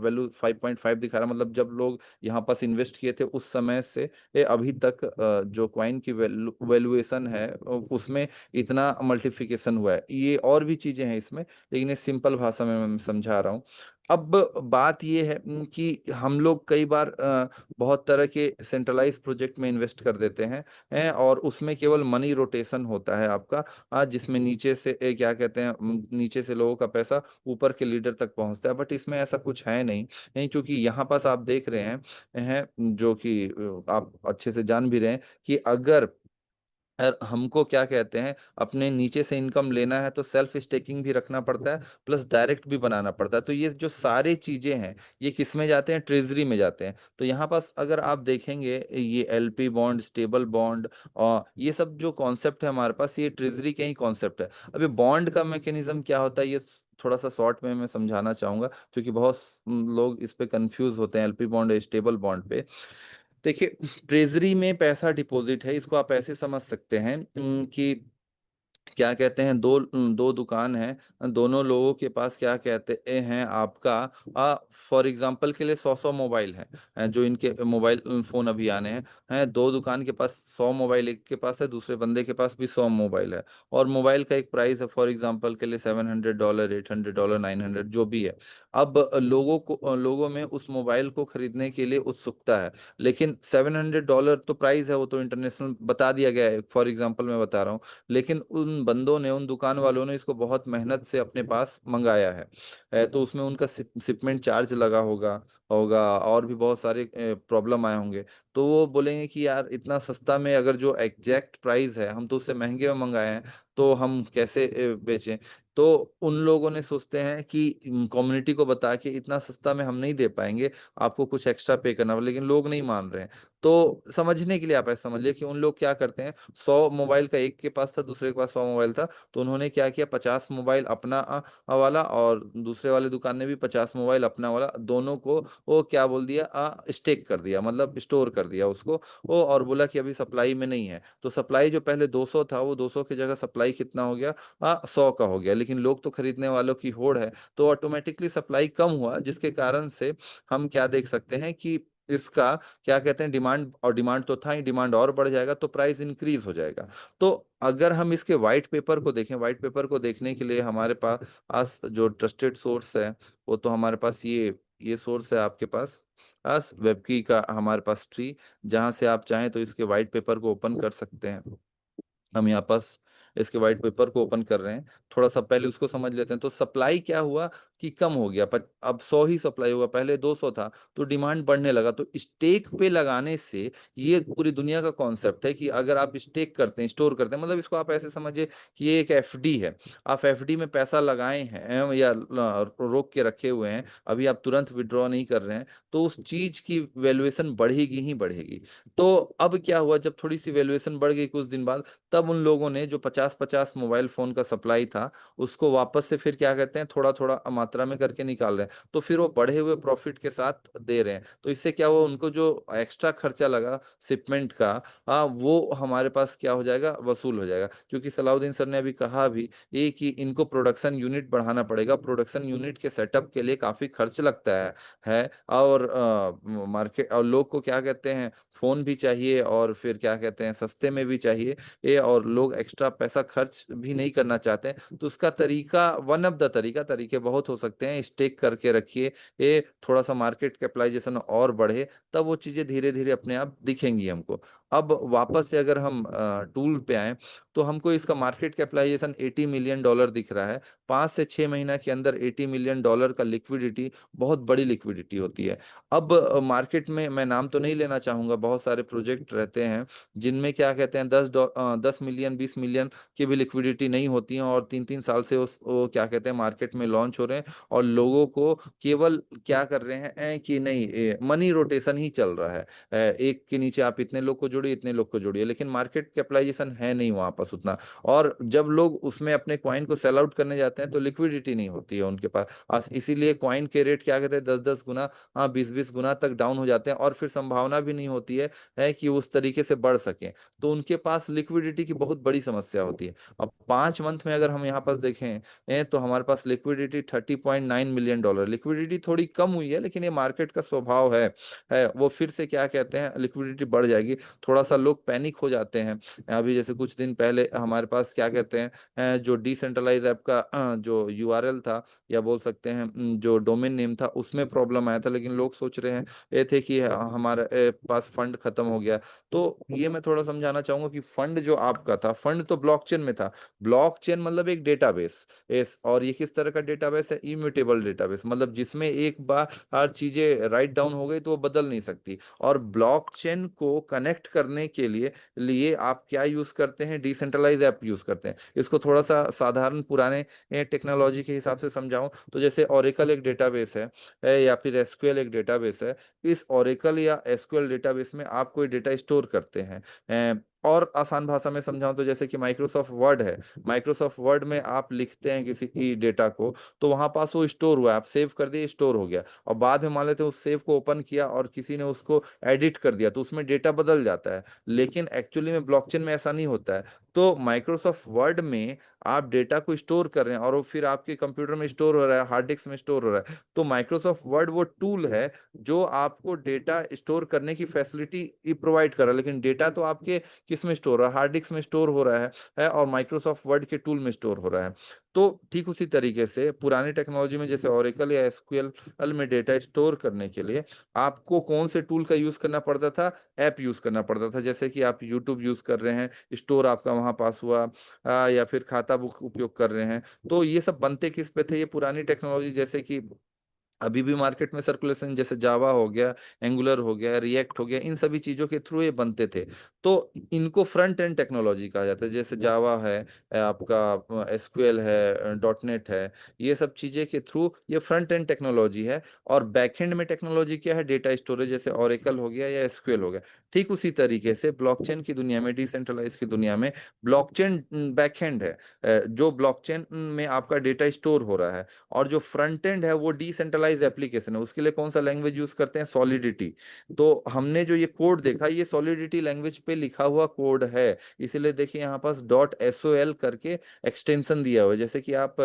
वैल्यू 5.5 दिखा रहा है, मतलब जब लोग यहाँ पास इन्वेस्ट किए थे उस समय से ये अभी तक जो क्वाइन की वैल्यूएशन है उसमें इतना मल्टीप्लिकेशन हुआ है। ये और भी चीजें हैं इसमें, लेकिन ये सिंपल भाषा में मैं समझा रहा हूँ। अब बात ये है कि हम लोग कई बार बहुत तरह के सेंट्रलाइज प्रोजेक्ट में इन्वेस्ट कर देते हैं और उसमें केवल मनी रोटेशन होता है आपका, जिसमें नीचे से क्या कहते हैं नीचे से लोगों का पैसा ऊपर के लीडर तक पहुंचता है। बट इसमें ऐसा कुछ है नहीं, क्योंकि यहाँ पास आप देख रहे हैं जो कि आप अच्छे से जान भी रहे हैं कि अगर हमको क्या कहते हैं अपने नीचे से इनकम लेना है तो सेल्फ स्टेकिंग भी रखना पड़ता है, प्लस डायरेक्ट भी बनाना पड़ता है। तो ये जो सारी चीजें हैं ये किस में जाते हैं, ट्रेजरी में जाते हैं। तो यहाँ पास अगर आप देखेंगे ये एलपी बॉन्ड, स्टेबल बॉन्ड और ये सब जो कॉन्सेप्ट है हमारे पास, ये ट्रेजरी के ही कॉन्सेप्ट है। अभी बॉन्ड का मैकेनिज्म क्या होता है ये थोड़ा सा शॉर्ट में मैं समझाना चाहूंगा, क्योंकि बहुत लोग इस पे कंफ्यूज होते हैं एलपी बॉन्ड स्टेबल बॉन्ड पे। देखिए ट्रेजरी में पैसा डिपॉजिट है, इसको आप ऐसे समझ सकते हैं कि क्या कहते हैं दो दो दुकान है, दोनों लोगों के पास क्या कहते हैं आपका फॉर एग्जांपल के लिए 100 मोबाइल है, जो इनके मोबाइल फोन अभी आने हैं दो दुकान के पास 100 मोबाइल, एक के पास है दूसरे बंदे के पास भी 100 मोबाइल है। और मोबाइल का एक प्राइस है फॉर एग्जांपल के लिए $700, $800, 900 जो भी है। अब लोगों में उस मोबाइल को खरीदने के लिए उत्सुकता है, लेकिन $700 तो प्राइस है, वो तो इंटरनेशनल बता दिया गया है, फॉर एग्जाम्पल मैं बता रहा हूँ। लेकिन उन बंदों ने उन दुकान वालों ने इसको बहुत मेहनत से अपने पास मंगाया है। तो उसमें उनका शिपमेंट चार्ज लगा होगा होगा और भी बहुत सारे प्रॉब्लम आए होंगे। तो वो बोलेंगे कि यार इतना सस्ता में अगर जो एग्जैक्ट प्राइस है हम तो उससे महंगे में मंगाए हैं, तो हम कैसे बेचें। तो उन लोगों ने सोचते हैं कि कम्युनिटी को बता के इतना सस्ता में हम नहीं दे पाएंगे, आपको कुछ एक्स्ट्रा पे करना होगा, लेकिन लोग नहीं मान रहे हैं। तो समझने के लिए आप ऐसा समझिए कि उन लोग क्या करते हैं, 100 मोबाइल का एक के पास था दूसरे के पास 100 मोबाइल था, तो उन्होंने क्या किया 50 मोबाइल अपना वाला और दूसरे वाले दुकान ने भी 50 मोबाइल अपना वाला, दोनों को वो क्या बोल दिया स्टेक कर दिया, मतलब स्टोर कर दिया उसको वो, और बोला कि अभी सप्लाई में नहीं है। तो सप्लाई जो पहले 200 था वो 200 की जगह सप्लाई कितना हो गया 100 का हो गया। लेकिन लोग तो खरीदने वालों की होड़ है, तो ऑटोमेटिकली सप्लाई कम हुआ, जिसके कारण से हम क्या देख सकते हैं कि इसका क्या कहते हैं डिमांड, और डिमांड तो था ही, डिमांड और बढ़ जाएगा तो प्राइस इंक्रीज हो जाएगा। तो अगर हम इसके व्हाइट पेपर को देखें, व्हाइट पेपर को देखने के लिए हमारे पास जो ट्रस्टेड सोर्स है वो तो हमारे पास ये सोर्स है आपके पास वेबकी का हमारे पास ट्री, जहां से आप चाहें तो इसके व्हाइट पेपर को ओपन कर सकते हैं। हम यहाँ पास इसके व्हाइट पेपर को ओपन कर रहे हैं, थोड़ा सा पहले उसको समझ लेते हैं। तो सप्लाई क्या हुआ कि कम हो गया, पर अब 100 ही सप्लाई होगा, पहले 200 था, तो डिमांड बढ़ने लगा। तो स्टेक पे लगाने से ये पूरी दुनिया का कॉन्सेप्ट है कि अगर आप स्टेक करते हैं, स्टोर करते हैं, मतलब इसको आप ऐसे समझिए कि ये एक एफडी है। आप एफडी में पैसा लगाए हैं या रोक के रखे हुए हैं, अभी आप तुरंत विड्रॉ नहीं कर रहे हैं, तो उस चीज की वैल्यूएशन बढ़ेगी ही बढ़ेगी। तो अब क्या हुआ, जब थोड़ी सी वैल्यूएशन बढ़ गई कुछ दिन बाद, तब उन लोगों ने जो 50-50 मोबाइल फोन का सप्लाई था उसको वापस से फिर क्या कहते हैं थोड़ा थोड़ा मात्रा मात्रा में करके निकाल रहे हैं, तो फिर वो बढ़े हुए प्रॉफिट के साथ दे रहे हैं। तो इससे क्या हुआ, उनको जो एक्स्ट्रा खर्चा लगा शिपमेंट का, वो हमारे पास क्या हो जाएगा, वसूल हो जाएगा। क्योंकि सलाउद्दीन सर ने अभी कहा भी ये कि इनको प्रोडक्शन यूनिट बढ़ाना पड़ेगा, प्रोडक्शन यूनिट के सेटअप के लिए काफी खर्च लगता है। और मार्केट और लोग को क्या कहते हैं, फोन भी चाहिए और फिर क्या कहते हैं सस्ते में भी चाहिए ये, और लोग एक्स्ट्रा पैसा खर्च भी नहीं करना चाहते हैं। तो उसका तरीका, वन ऑफ द तरीके बहुत हो सकते हैं, स्टेक करके रखिए, ये थोड़ा सा मार्केट कैपिटलाइजेशन और बढ़े, तब वो चीजें धीरे धीरे अपने आप दिखेंगी हमको। अब वापस से अगर हम टूल पे आए, तो हमको इसका मार्केट कैपिटलाइजेशन $80 मिलियन दिख रहा है। 5 से 6 महीना के अंदर $80 मिलियन का लिक्विडिटी बहुत बड़ी लिक्विडिटी होती है। अब मार्केट में मैं नाम तो नहीं लेना चाहूंगा, बहुत सारे प्रोजेक्ट रहते हैं जिनमें क्या कहते हैं 10 मिलियन 20 मिलियन की भी लिक्विडिटी नहीं होती है, और 3-3 साल से वो क्या कहते हैं मार्केट में लॉन्च हो रहे हैं, और लोगों को केवल क्या कर रहे हैं कि नहीं, मनी रोटेशन ही चल रहा है। एक के नीचे आप इतने लोग को जोड़िए, इतने लोग को जोड़िए, लेकिन मार्केट कैपिटलाइजेशन है नहीं वहां पास उतना। और जब लोग उसमें अपने क्वाइन को सेल आउट करने जाते हैं तो लिक्विडिटी नहीं होती है उनके पास, इसीलिए क्वाइन के रेट क्या कहते हैं 10-10 गुना, 20-20 गुना तक डाउन हो जाते हैं, और फिर संभावना भी नहीं होती है कि उस तरीके से बढ़ सके। तो उनके पास लिक्विडिटी की बहुत बड़ी समस्या होती है। अब 5 मंथ में अगर हम यहाँ पास देखें तो हमारे पास लिक्विडिटी $30.9 मिलियन, लिक्विडिटी थोड़ी कम हुई है, लेकिन ये मार्केट का स्वभाव है वो फिर से क्या कहते हैं लिक्विडिटी बढ़ जाएगी। थोड़ा सा लोग पैनिक हो जाते हैं। अभी जैसे कुछ दिन पहले हमारे पास क्या कहते हैं जो डिसेंट्रलाइज ऐप का जो यूआरएल था, या बोल सकते हैं जो डोमेन नेम था, उसमें प्रॉब्लम आया था, लेकिन लोग सोच रहे हैं ये थे कि हमारे पास फंड खत्म हो गया। तो ये मैं थोड़ा समझाना चाहूंगा कि फंड जो आपका था, फंड तो ब्लॉकचेन में था। ब्लॉकचेन मतलब एक डेटाबेस, और ये किस तरह का डेटाबेस है, इम्यूटेबल डेटाबेस, मतलब जिसमें एक बार हर चीजें राइट डाउन हो गई तो वो बदल नहीं सकती। और ब्लॉकचेन को कनेक्ट करने के लिए आप क्या यूज करते हैं, डिसेंट्रलाइज ऐप यूज करते हैं। इसको थोड़ा सा साधारण पुराने टेक्नोलॉजी के हिसाब से समझाऊं तो जैसे ओरेकल एक डेटाबेस है या फिर एसक्यूएल एक डेटाबेस है। इस ओरेकल या एसक्यूएल डेटाबेस में आप कोई डेटा स्टोर करते हैं। और आसान भाषा में समझाऊं तो जैसे कि माइक्रोसॉफ्ट वर्ड है, माइक्रोसॉफ्ट वर्ड में आप लिखते हैं किसी की डेटा को, तो वहां पास वो स्टोर हुआ, आप सेव कर दिए, स्टोर हो गया, और बाद में मान लेते हैं उस सेव को ओपन किया और किसी ने उसको एडिट कर दिया, तो उसमें डेटा बदल जाता है। लेकिन एक्चुअली में ब्लॉकचेन में ऐसा नहीं होता है। तो माइक्रोसॉफ्ट वर्ड में आप डेटा को स्टोर कर रहे हैं और वो फिर आपके कंप्यूटर में स्टोर हो रहा है, हार्ड डिस्क में स्टोर हो रहा है। तो माइक्रोसॉफ्ट वर्ड वो टूल है जो आपको डेटा स्टोर करने की फैसिलिटी प्रोवाइड कर रहा है, लेकिन डेटा तो आपके किस में स्टोर हो रहा है, हार्ड डिस्क में स्टोर हो रहा है और माइक्रोसॉफ्ट वर्ड के टूल में स्टोर हो रहा है। तो ठीक उसी तरीके से पुरानी टेक्नोलॉजी में जैसे ओरेकल या एसक्यूएल में डेटा स्टोर करने के लिए आपको कौन से टूल का यूज करना पड़ता था, ऐप यूज करना पड़ता था। जैसे कि आप यूट्यूब यूज कर रहे हैं, स्टोर आपका वहां पास हुआ, या फिर खाता बुक उपयोग कर रहे हैं। तो ये सब बनते किस पे थे, ये पुरानी टेक्नोलॉजी जैसे कि अभी भी मार्केट में सर्कुलेशन जैसे जावा हो गया, एंगुलर हो गया, रिएक्ट हो गया, इन सभी चीजों के थ्रू ये बनते थे। तो इनको फ्रंट एंड टेक्नोलॉजी कहा जाता है। जैसे जावा है, आपका एसक्यूएल है, डॉट नेट है, ये सब चीजें के थ्रू ये फ्रंट एंड टेक्नोलॉजी है। और बैक एंड में टेक्नोलॉजी क्या है, डेटा स्टोरेज, जैसे ओरेकल हो गया या एसक्यूएल हो गया। ठीक उसी तरीके से ब्लॉकचेन की दुनिया में, डिसेंट्रलाइज की दुनिया में, ब्लॉकचेन बैकएंड है, जो ब्लॉकचेन में आपका डेटा स्टोर हो रहा है। और जो फ्रंट एंड है वो डिसेंट्रलाइज एप्लीकेशन है, उसके लिए कौन सा लैंग्वेज यूज करते हैं, सॉलिडिटी। तो हमने जो ये कोड देखा, ये सॉलिडिटी लैंग्वेज पे लिखा हुआ कोड है। इसीलिए देखिए यहाँ पास .sol करके एक्सटेंशन दिया हुआ है। जैसे कि आप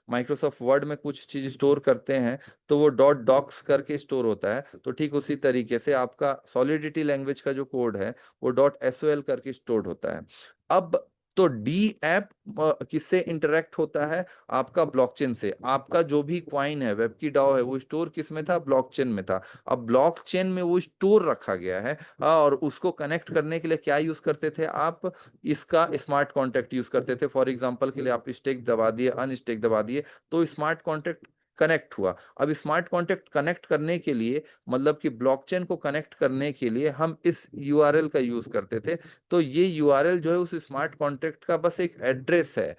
माइक्रोसॉफ्ट वर्ड में कुछ चीज स्टोर करते हैं तो वो .docs करके स्टोर होता है, तो ठीक उसी तरीके से आपका सॉलिडिटी लैंग्वेज का जो कोड है वो .sol करके स्टोर होता है। अब तो डी ऐप किससे इंटरेक्ट होता है, आपका ब्लॉकचेन से। आपका जो भी क्वाइन है, वेब की डाओ है, वो स्टोर किस में था, ब्लॉकचेन में था। अब ब्लॉकचेन में वो स्टोर रखा गया है, और उसको कनेक्ट करने के लिए क्या यूज करते थे आप, इसका स्मार्ट कॉन्ट्रैक्ट यूज करते थे। फॉर एग्जांपल के लिए आप स्टेक दबा दिए, अनस्टेक दबा दिए, तो स्मार्ट कॉन्ट्रैक्ट कनेक्ट हुआ। अब स्मार्ट कॉन्ट्रैक्ट कनेक्ट करने के लिए, मतलब कि ब्लॉकचेन को कनेक्ट करने के लिए हम इस यूआरएल का यूज करते थे। तो ये यूआरएल जो है उस स्मार्ट कॉन्ट्रैक्ट का बस एक एड्रेस है।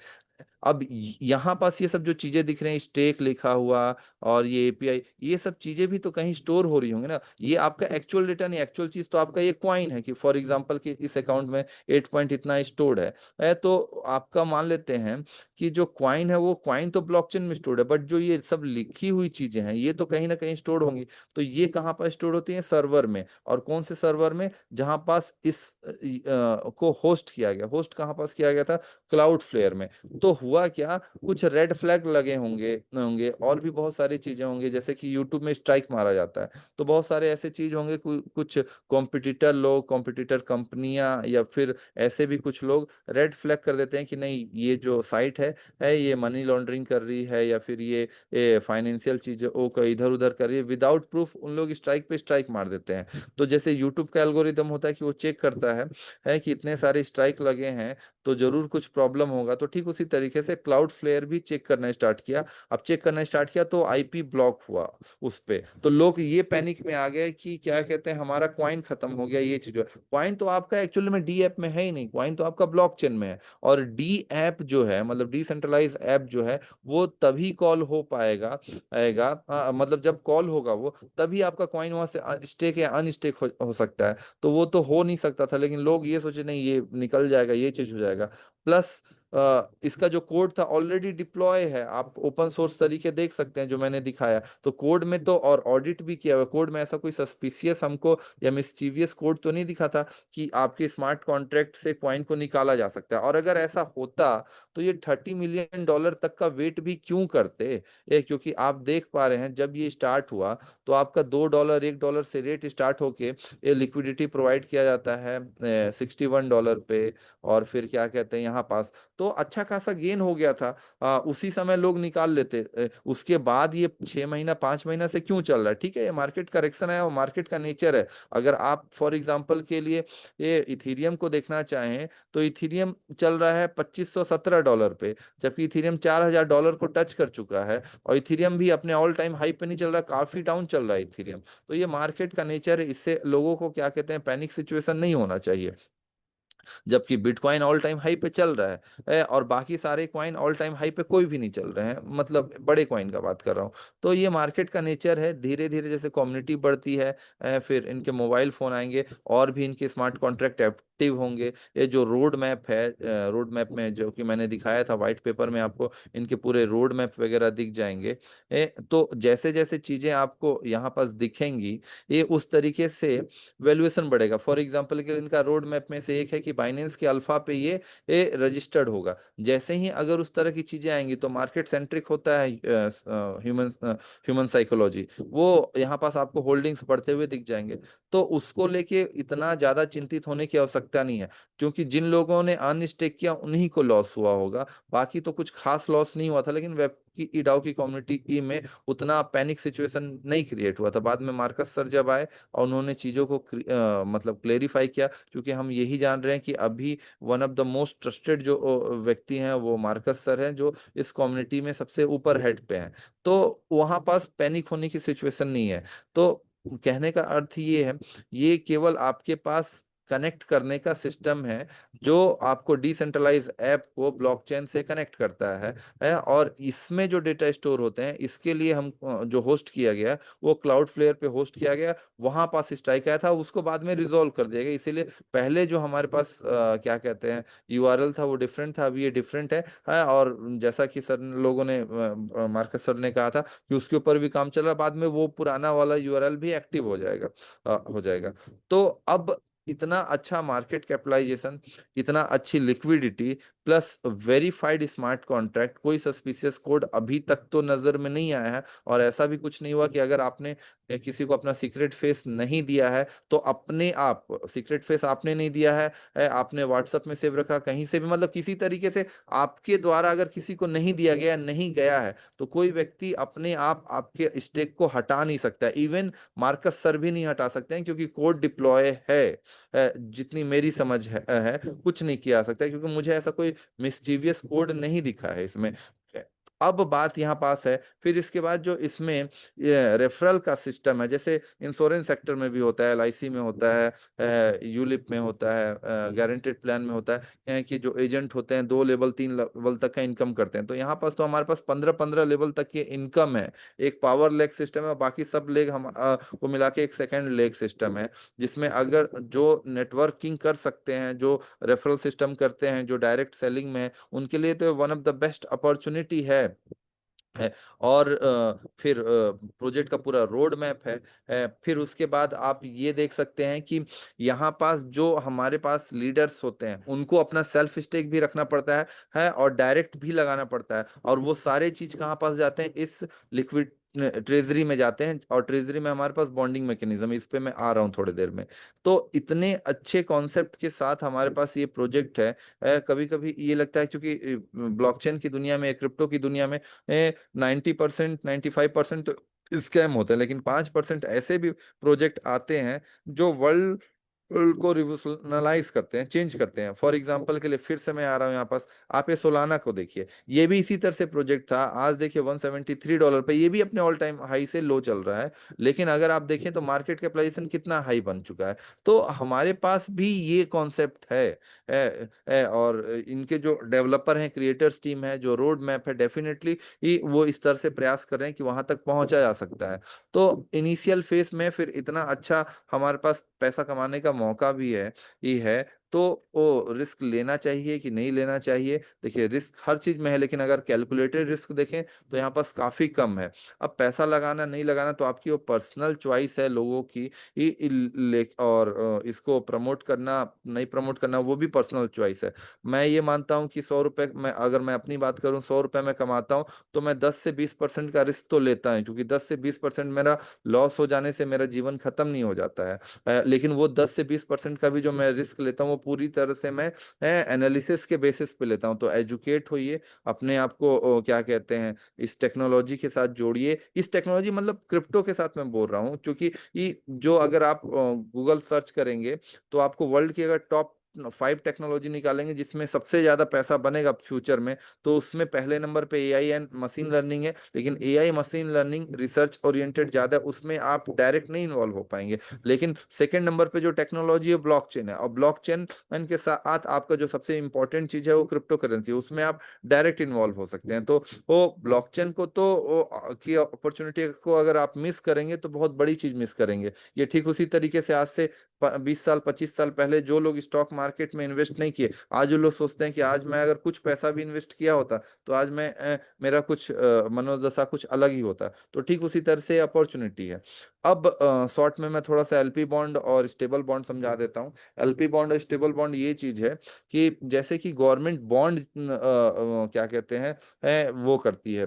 अब यहाँ पास ये सब जो चीजें दिख रहे हैं, स्टेक लिखा हुआ और ये एपीआई, ये सब चीजें भी तो कहीं स्टोर हो रही होंगी ना। ये आपका एक्चुअल डेटा नहीं, एक्चुअल चीज तो आपका ये क्वाइन है कि फॉर एग्जांपल कि इस अकाउंट में 8 पॉइंट इतना स्टोर्ड है। तो आपका मान लेते हैं कि जो क्वाइन है वो क्वाइन तो ब्लॉकचेन में स्टोर्ड है, बट जो ये सब लिखी हुई चीजें हैं ये तो कहीं ना कहीं स्टोर होंगी। तो ये कहाँ पर स्टोर होती है? सर्वर में। और कौन से सर्वर में? जहां पास इस को होस्ट किया गया। होस्ट कहाँ पास किया गया था? क्लाउड फ्लेयर में। तो हुआ क्या, कुछ रेड फ्लैग लगे होंगे होंगे और भी बहुत सारी चीजें होंगी, जैसे कि यूट्यूब में स्ट्राइक मारा जाता है, तो बहुत सारे ऐसे चीज होंगे, कुछ कॉम्पिटिटर लोग, कॉम्पिटिटर कंपनियां या फिर ऐसे भी कुछ लोग रेड फ्लैग कर देते हैं कि नहीं ये जो साइट है ये मनी लॉन्ड्रिंग कर रही है या फिर ये फाइनेंशियल चीजों को इधर उधर कर रही है। विदाउट प्रूफ उन लोग स्ट्राइक पे स्ट्राइक मार देते हैं। तो जैसे यूट्यूब का एल्गोरिदम होता है कि वो चेक करता है कि इतने सारे स्ट्राइक लगे हैं तो जरूर कुछ प्रॉब्लम होगा, तो ठीक उसी तरीके से क्लाउड फ्लेयर भी चेक करना स्टार्ट किया। अब चेक करना स्टार्ट किया तो आईपी ब्लॉक हुआ उस पे। तो लोग ये पैनिक में आ गए कि क्या कहते हैं, हमारा क्वाइन खत्म हो गया। ये चीज क्वाइन तो आपका एक्चुअली में डी ऐप में है ही नहीं, क्वाइन तो आपका ब्लॉकचेन में है। और डी ऐप जो है, मतलब डिसेंट्रलाइज ऐप जो है, वो तभी कॉल हो पाएगा आएगा मतलब जब कॉल होगा वो, तभी आपका कॉइन वहां से स्टेक या अनस्टेक हो सकता है। तो वो तो हो नहीं सकता था, लेकिन लोग ये सोचे नहीं ये निकल जाएगा, ये चीज हो जाएगा। प्लस इसका जो कोड था ऑलरेडी डिप्लॉय है, आप ओपन सोर्स तरीके देख सकते हैं जो मैंने दिखाया। तो कोड में तो, और ऑडिट भी किया हुआ कोड में, ऐसा कोई सस्पिशियस हमको या मिस्चीवियस कोड तो नहीं दिखा था कि आपके स्मार्ट कॉन्ट्रैक्ट से कॉइन को निकाला जा सकता है। और अगर ऐसा होता तो ये $30 मिलियन तक का वेट भी क्यों करते? क्योंकि आप देख पा रहे हैं जब ये स्टार्ट हुआ तो आपका $2, $1 से रेट स्टार्ट होके ये लिक्विडिटी प्रोवाइड किया जाता है $61 पे। और फिर क्या कहते हैं यहाँ पास, तो अच्छा खासा गेन हो गया था। उसी समय लोग निकाल लेते। उसके बाद ये 6 महीना 5 महीना से क्यों चल रहा है? ठीक है, ये मार्केट करेक्शन है और मार्केट का नेचर है। अगर आप फॉर एग्जांपल के लिए ये इथीरियम को देखना चाहें तो इथीरियम चल रहा है $2517 पे, जबकि इथीरियम $4000 को टच कर चुका है। और इथीरियम भी अपने ऑल टाइम हाई पे नहीं चल रहा, काफी डाउन चल रहा है इथीरियम। तो ये मार्केट का नेचर है, इससे लोगों को क्या कहते हैं, पैनिक सिचुएशन नहीं होना चाहिए। जबकि बिटकॉइन ऑल टाइम हाई पे चल रहा और बाकी सारे कॉइन ऑल टाइम हाई पे कोई भी नहीं चल रहे हैं, मतलब बड़े कॉइन का बात कर रहा हूँ। तो ये मार्केट का नेचर है, धीरे धीरे जैसे कम्युनिटी बढ़ती है फिर इनके मोबाइल फोन आएंगे और भी इनके स्मार्ट कॉन्ट्रैक्ट एक्टिव होंगे। ये जो रोड मैप है, रोड मैप में जो कि मैंने दिखाया था व्हाइट पेपर में, आपको इनके पूरे रोड मैप वगैरह दिख जाएंगे। तो जैसे जैसे चीजें आपको यहाँ पास दिखेंगी ये उस तरीके से वैल्यूएशन बढ़ेगा। फॉर एग्जांपल के इनका रोड मैप में से एक है कि बाइनेंस के अल्फा पे ये रजिस्टर्ड होगा। जैसे ही अगर उस तरह की चीजें आएंगी तो मार्केट सेंट्रिक होता है ह्यूमन ह्यूमन साइकोलॉजी, वो यहाँ पास आपको होल्डिंग्स बढ़ते हुए दिख जाएंगे। तो उसको लेके इतना ज्यादा चिंतित होने की आवश्यकता नहीं है, क्योंकि जिन लोगों ने अनस्टेक किया उन्हीं को लॉस हुआ होगा, बाकी तो कुछ खास लॉस नहीं हुआ था। लेकिन वेब की ईडाओ की कम्युनिटी में उतना पैनिक सिचुएशन नहीं क्रिएट हुआ था। बाद में मार्कस सर जब आए और उन्होंने चीजों को मतलब क्लेरिफाई किया, क्योंकि हम यही जान रहे हैं कि अभी one of the most trusted जो व्यक्ति हैं वो मार्कस सर हैं, जो इस कम्युनिटी में सबसे ऊपर हेड पे हैं। तो वहां पास पैनिक होने की सिचुएशन नहीं है। तो कहने का अर्थ ये है, ये केवल आपके पास कनेक्ट करने का सिस्टम है जो आपको डिसेंट्रलाइज ऐप को ब्लॉकचेन से कनेक्ट करता है। और इसमें जो डेटा स्टोर होते हैं इसके लिए हम जो होस्ट किया गया वो क्लाउड फ्लेयर पे होस्ट किया गया, वहां पास स्ट्राइक आया था, उसको बाद में रिजॉल्व कर दिया गया। इसीलिए पहले जो हमारे पास क्या कहते हैं यूआरएल था वो डिफरेंट था, अभी ये डिफरेंट है। और जैसा कि सर लोगों ने मार्कस सर ने कहा था कि उसके ऊपर भी काम चल रहा है, बाद में वो पुराना वाला यूआरएल भी एक्टिव हो जाएगा हो जाएगा। तो अब इतना अच्छा मार्केट कैपिटलाइजेशन, इतना अच्छी liquidity plus verified smart contract, कोई सस्पिशियस कोड अभी तक तो नजर में नहीं आया है। और ऐसा भी कुछ नहीं हुआ कि अगर आपने किसी को अपना सीक्रेट फेस नहीं दिया है तो अपने आप, सीक्रेट फेस आपने नहीं दिया है आपने व्हाट्सएप में सेव रखा कहीं से भी, मतलब किसी तरीके से आपके द्वारा अगर किसी को नहीं दिया गया, नहीं गया है, तो कोई व्यक्ति अपने आप आपके स्टेक को हटा नहीं सकता है। इवन मार्कस सर भी नहीं हटा सकते हैं, क्योंकि कोड डिप्लॉय है। जितनी मेरी समझ है कुछ नहीं किया जा सकता है, क्योंकि मुझे ऐसा कोई मिस्चीवियस कोड नहीं दिखा है इसमें। अब बात यहाँ पास है, फिर इसके बाद जो इसमें रेफरल का सिस्टम है, जैसे इंश्योरेंस सेक्टर में भी होता है, LIC में होता है, यूलिप में होता है, गारंटेड प्लान में होता है कि जो एजेंट होते हैं 2 लेवल 3 लेवल तक का इनकम करते हैं। तो यहाँ पास तो हमारे पास 15-15 लेवल तक की इनकम है। एक पावर लेग सिस्टम है, बाकी सब लेग हम को मिला के एक सेकेंड लेग सिस्टम है, जिसमें अगर जो नेटवर्किंग कर सकते हैं, जो रेफरल सिस्टम करते हैं, जो डायरेक्ट सेलिंग में है, उनके लिए तो one of the best opportunity है। और फिर प्रोजेक्ट का पूरा रोड मैप है। फिर उसके बाद आप ये देख सकते हैं कि यहाँ पास जो हमारे पास लीडर्स होते हैं उनको अपना सेल्फ स्टेक भी रखना पड़ता है और डायरेक्ट भी लगाना पड़ता है, और वो सारे चीज कहाँ पास जाते हैं, इस लिक्विड ट्रेजरी में जाते हैं, और ट्रेजरी में हमारे पास बॉन्डिंग मैकेनिज्म, इस पे मैं आ रहा हूँ थोड़ी देर में। तो इतने अच्छे कॉन्सेप्ट के साथ हमारे पास ये प्रोजेक्ट है। कभी कभी ये लगता है, क्योंकि ब्लॉकचेन की दुनिया में, क्रिप्टो की दुनिया में 90%, 95% तो स्कैम होते हैं, लेकिन 5% ऐसे भी प्रोजेक्ट आते हैं जो वर्ल्ड को रिवोल्यूशनलाइज करते हैं, चेंज करते हैं। फॉर एग्जांपल के लिए फिर से मैं आ रहा हूँ यहाँ पास, आप ये सोलाना को देखिए, ये भी इसी तरह से प्रोजेक्ट था। आज देखिए $173 पे, ये भी अपने ऑल टाइम हाई से लो चल रहा है, लेकिन अगर आप देखें तो मार्केट कैपिटलाइजेशन कितना हाई बन चुका है। तो हमारे पास भी ये कॉन्सेप्ट है, और इनके जो डेवलपर हैं, क्रिएटर्स टीम है, जो रोड मैप है, डेफिनेटली वो इस तरह से प्रयास कर रहे हैं कि वहां तक पहुंचा जा सकता है। तो इनिशियल फेज में फिर इतना अच्छा हमारे पास पैसा कमाने का मौका भी है, तो वो रिस्क लेना चाहिए कि नहीं लेना चाहिए। देखिए, रिस्क हर चीज में है, लेकिन अगर कैलकुलेटेड रिस्क देखें तो यहाँ पास काफी कम है। अब पैसा लगाना नहीं लगाना तो आपकी वो पर्सनल चॉइस है लोगों की, और इसको प्रमोट करना नहीं प्रमोट करना वो भी पर्सनल चॉइस है। मैं ये मानता हूँ कि 100 रुपए में, अगर मैं अपनी बात करूँ, 100 रुपए मैं कमाता हूँ तो मैं 10 से 20% का रिस्क तो लेता है, क्योंकि 10 से 20% मेरा लॉस हो जाने से मेरा जीवन खत्म नहीं हो जाता है। लेकिन वो 10 से 20% का भी जो मैं रिस्क लेता हूँ, वो पूरी तरह से मैं एनालिसिस के बेसिस पे लेता हूँ। तो एजुकेट होइए, अपने आप को क्या कहते हैं, इस टेक्नोलॉजी के साथ जोड़िए। इस टेक्नोलॉजी मतलब क्रिप्टो के साथ मैं बोल रहा हूँ, क्योंकि ये जो अगर आप गूगल सर्च करेंगे तो आपको वर्ल्ड की अगर टॉप 5 टेक्नोलॉजी निकालेंगे जिसमें सबसे ज्यादा पैसा बनेगा फ्यूचर में, तो उसमें पहले नंबर पे AI एंड मशीन लर्निंग है। लेकिन AI machine learning research oriented ज्यादा, उसमें आप डायरेक्ट नहीं इन्वॉल्व हो पाएंगे। लेकिन सेकंड नंबर पे जो टेक्नोलॉजी है ब्लॉकचेन है, और ब्लॉकचेन के साथ आपका जो सबसे इंपॉर्टेंट चीज है वो क्रिप्टो करेंसी, उसमें आप डायरेक्ट इन्वॉल्व हो सकते हैं। तो वो ब्लॉकचेन को तो की अपॉर्चुनिटी को अगर आप मिस करेंगे तो बहुत बड़ी चीज मिस करेंगे। ये ठीक उसी तरीके से आज से 20 साल 25 साल पहले जो लोग स्टॉक मार्केट में इन्वेस्ट नहीं किए, आज वो लोग सोचते हैं कि आज मैं अगर कुछ पैसा भी इन्वेस्ट किया होता तो आज मेरा कुछ मनोदशा कुछ अलग ही होता। तो ठीक उसी तरह से अपॉर्चुनिटी है। अब शॉर्ट में मैं थोड़ा सा LP बॉन्ड और स्टेबल बॉन्ड समझा देता हूँ। LP बॉन्ड और स्टेबल बॉन्ड ये चीज है कि जैसे कि गवर्नमेंट बॉन्ड क्या कहते हैं, वो करती है,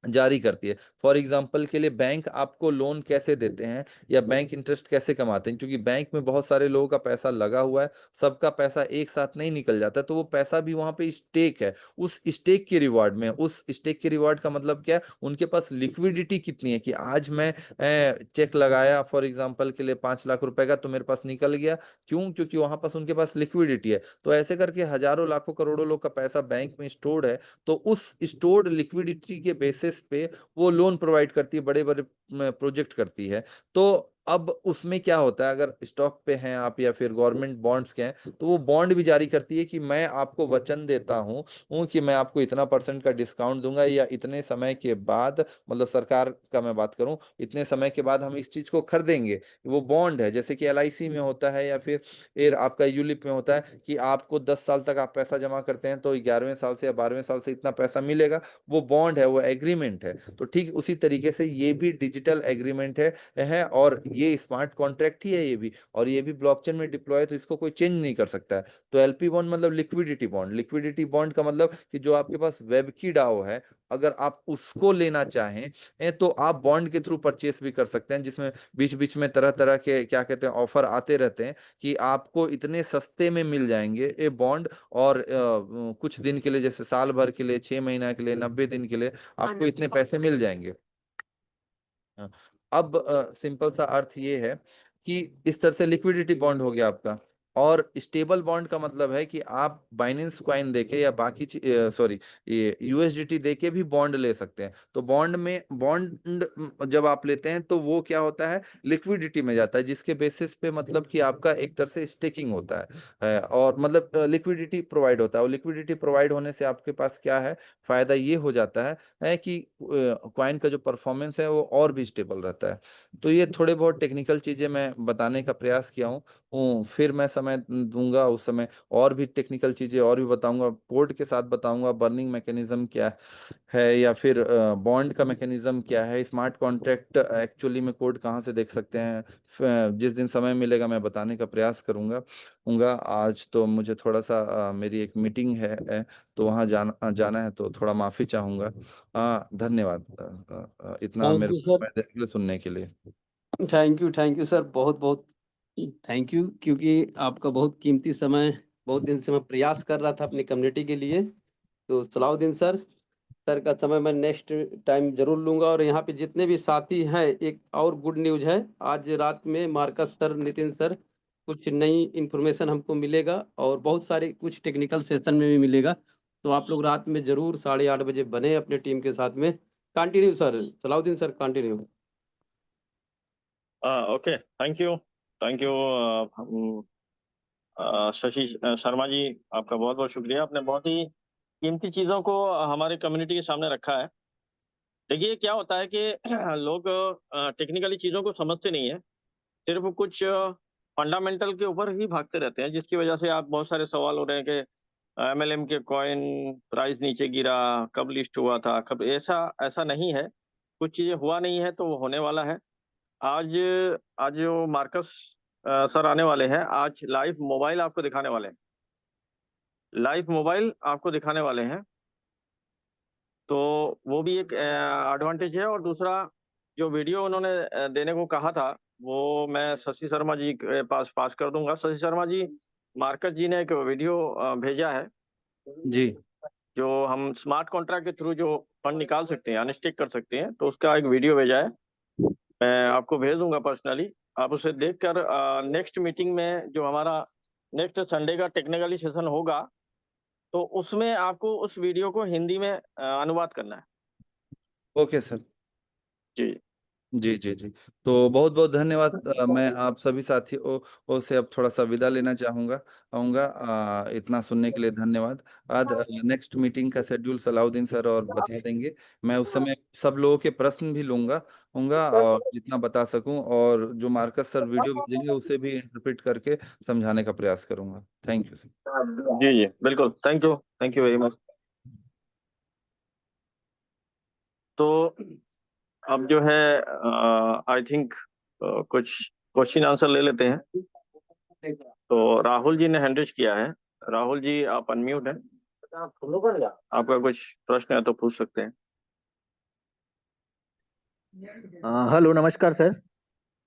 जारी करती है। फॉर एग्जाम्पल के लिए बैंक आपको लोन कैसे देते हैं या बैंक इंटरेस्ट कैसे कमाते हैं, क्योंकि बैंक में बहुत सारे लोगों का पैसा लगा हुआ है, सबका पैसा एक साथ नहीं निकल जाता, तो वो पैसा भी वहां पे स्टेक है। उस स्टेक के रिवार्ड में, उस स्टेक के रिवार्ड का मतलब क्या है, उनके पास लिक्विडिटी कितनी है कि आज मैं चेक लगाया फॉर एग्जाम्पल के लिए 5 लाख रुपए का, तो मेरे पास निकल गया। क्यों? क्योंकि वहां पास उनके पास लिक्विडिटी है। तो ऐसे करके हजारों लाखों करोड़ों लोग का पैसा बैंक में स्टोर्ड है। तो उस स्टोर्ड लिक्विडिटी के बेसिस पे वो लोन प्रोवाइड करती है, बड़े बड़े प्रोजेक्ट करती है। तो अब उसमें क्या होता है, अगर स्टॉक पे हैं आप या फिर गवर्नमेंट बॉन्ड्स के हैं, तो वो बॉन्ड भी जारी करती है कि मैं आपको वचन देता हूँ कि मैं आपको इतना % का डिस्काउंट दूंगा, या इतने समय के बाद, मतलब सरकार का मैं बात करूं, इतने समय के बाद हम इस चीज को खरीदेंगे। वो बॉन्ड है, जैसे कि LIC में होता है या फिर आपका यूलिप में होता है कि आपको 10 साल तक आप पैसा जमा करते हैं तो 11वें साल से या 12वें साल से इतना पैसा मिलेगा। वो बॉन्ड है, वो एग्रीमेंट है। तो ठीक उसी तरीके से ये भी डिजिटल एग्रीमेंट है, और ये स्मार्ट कॉन्ट्रैक्ट ही है ये भी, और ये भी ब्लॉकचेन में डिप्लॉय है, तो इसको कोई चेंज नहीं कर सकता है। तो LP बॉन्ड मतलब लिक्विडिटी बॉन्ड। लिक्विडिटी बॉन्ड का मतलब कि जो आपके पास वेब की डाओ है, अगर आप उसको लेना चाहें तो आप बॉन्ड के थ्रू परचेस भी कर सकते हैं, जिसमें बीच बीच में तरह तरह के क्या कहते हैं ऑफर आते रहते हैं कि आपको इतने सस्ते में मिल जाएंगे ये बॉन्ड, और कुछ दिन के लिए, जैसे साल भर के लिए, 6 महीना के लिए, 90 दिन के लिए आपको इतने पैसे मिल जाएंगे। हाँ। अब सिंपल सा अर्थ ये है कि इस तरह से लिक्विडिटी बॉन्ड हो गया आपका। और स्टेबल बॉन्ड का मतलब है कि आप बाइनेंस कॉइन देके या बाकी सॉरी ये यूएसडीटी देके भी बॉन्ड ले सकते हैं। तो बॉन्ड जब आप लेते हैं तो वो क्या होता है, लिक्विडिटी में जाता है, जिसके बेसिस पे मतलब कि आपका एक तरह से स्टेकिंग होता और मतलब लिक्विडिटी प्रोवाइड होता है। और लिक्विडिटी प्रोवाइड होने से आपके पास क्या है, फायदा ये हो जाता है कि कॉइन का जो परफॉर्मेंस है वो और भी स्टेबल रहता है। तो ये थोड़े बहुत टेक्निकल चीजें मैं बताने का प्रयास किया हूँ। फिर मैं समय दूंगा, उस समय और भी टेक्निकल चीजें और भी बताऊंगा, पोर्ट के साथ बताऊंगा, बर्निंग मैकेनिज्म क्या है या फिर बॉन्ड का मैकेनिज्म क्या है, स्मार्ट कॉन्ट्रैक्ट एक्चुअली में कोड कहाँ से देख सकते हैं। जिस दिन समय मिलेगा मैं बताने का प्रयास करूंगा। आज तो मुझे थोड़ा सा मेरी एक मीटिंग है तो वहाँ जाना जाना है, तो थोड़ा माफी चाहूंगा। धन्यवाद इतना थैंक मेरे यू को सर। समय देने के लिए, सुनने के लिए। थैंक यू सर, बहुत बहुत थैंक यू, क्योंकि आपका बहुत कीमती समय, बहुत दिन से मैं प्रयास कर रहा था अपनी कम्युनिटी के लिए। तो सलाउद्दीन सर का समय मैं नेक्स्ट टाइम जरूर लूंगा। और यहाँ पे जितने भी साथी हैं, एक और गुड न्यूज है, आज रात में मार्कस सर, नितिन सर, कुछ नई इंफॉर्मेशन हमको मिलेगा और बहुत सारे कुछ टेक्निकल सेशन में भी मिलेगा। तो आप लोग रात में जरूर 8:30 बजे बने अपने टीम के साथ में। Continue sir, Salauddin sir continue. Okay, thank you Shashi Sharma ji, आपका बहुत बहुत शुक्रिया। आपने बहुत ही कीमती चीज़ों को हमारे कम्युनिटी के सामने रखा है। देखिए क्या होता है कि लोग टेक्निकली चीज़ों को समझते नहीं है, सिर्फ कुछ फंडामेंटल के ऊपर ही भागते रहते हैं, जिसकी वजह से आप बहुत सारे सवाल हो रहे हैं कि एमएलएम के कॉइन प्राइस नीचे गिरा, कब लिस्ट हुआ था, कब, ऐसा ऐसा नहीं है। कुछ चीज़ें हुआ नहीं है तो वो होने वाला है। आज आज जो मार्कस सर आने वाले हैं, आज लाइव मोबाइल आपको दिखाने वाले हैं, लाइव मोबाइल आपको दिखाने वाले हैं। तो वो भी एक एडवांटेज है। और दूसरा, जो वीडियो उन्होंने देने को कहा था, वो मैं शशि शर्मा जी के पास पास कर दूंगा। शशि शर्मा जी, मार्कस जी ने एक वीडियो भेजा है, जी जो हम स्मार्ट कॉन्ट्रैक्ट के थ्रू जो फंड निकाल सकते हैं, अनस्टिक कर सकते हैं, तो उसका एक वीडियो भेजा है। मैं आपको भेज दूंगा पर्सनली, आप उसे देखकर नेक्स्ट मीटिंग में, जो हमारा नेक्स्ट संडे का टेक्निकली सेशन होगा, तो उसमें आपको उस वीडियो को हिंदी में अनुवाद करना है। Okay sir. जी। जी जी जी। तो बहुत बहुत धन्यवाद। मैं आप सभी साथियों से अब थोड़ा सा विदा लेना आऊंगा। इतना सुनने के लिए धन्यवाद। आज नेक्स्ट मीटिंग का शेड्यूल सलाउद्दीन सर और बता देंगे। मैं उस समय सब लोगों के प्रश्न भी लूंगा और जितना बता सकूं, और जो मार्कस सर वीडियो भेजेंगे उसे भी इंटरप्रेट करके समझाने का प्रयास करूंगा। Thank you sir. जी जी बिल्कुल, थैंक यू वेरी मच। तो अब जो है, आई थिंक कुछ क्वेश्चन आंसर ले लेते हैं। तो राहुल जी ने हैंड रेज किया है। राहुल जी, आप अनम्यूट हैं, आपका कुछ प्रश्न है तो पूछ सकते हैं। हेलो, नमस्कार सर।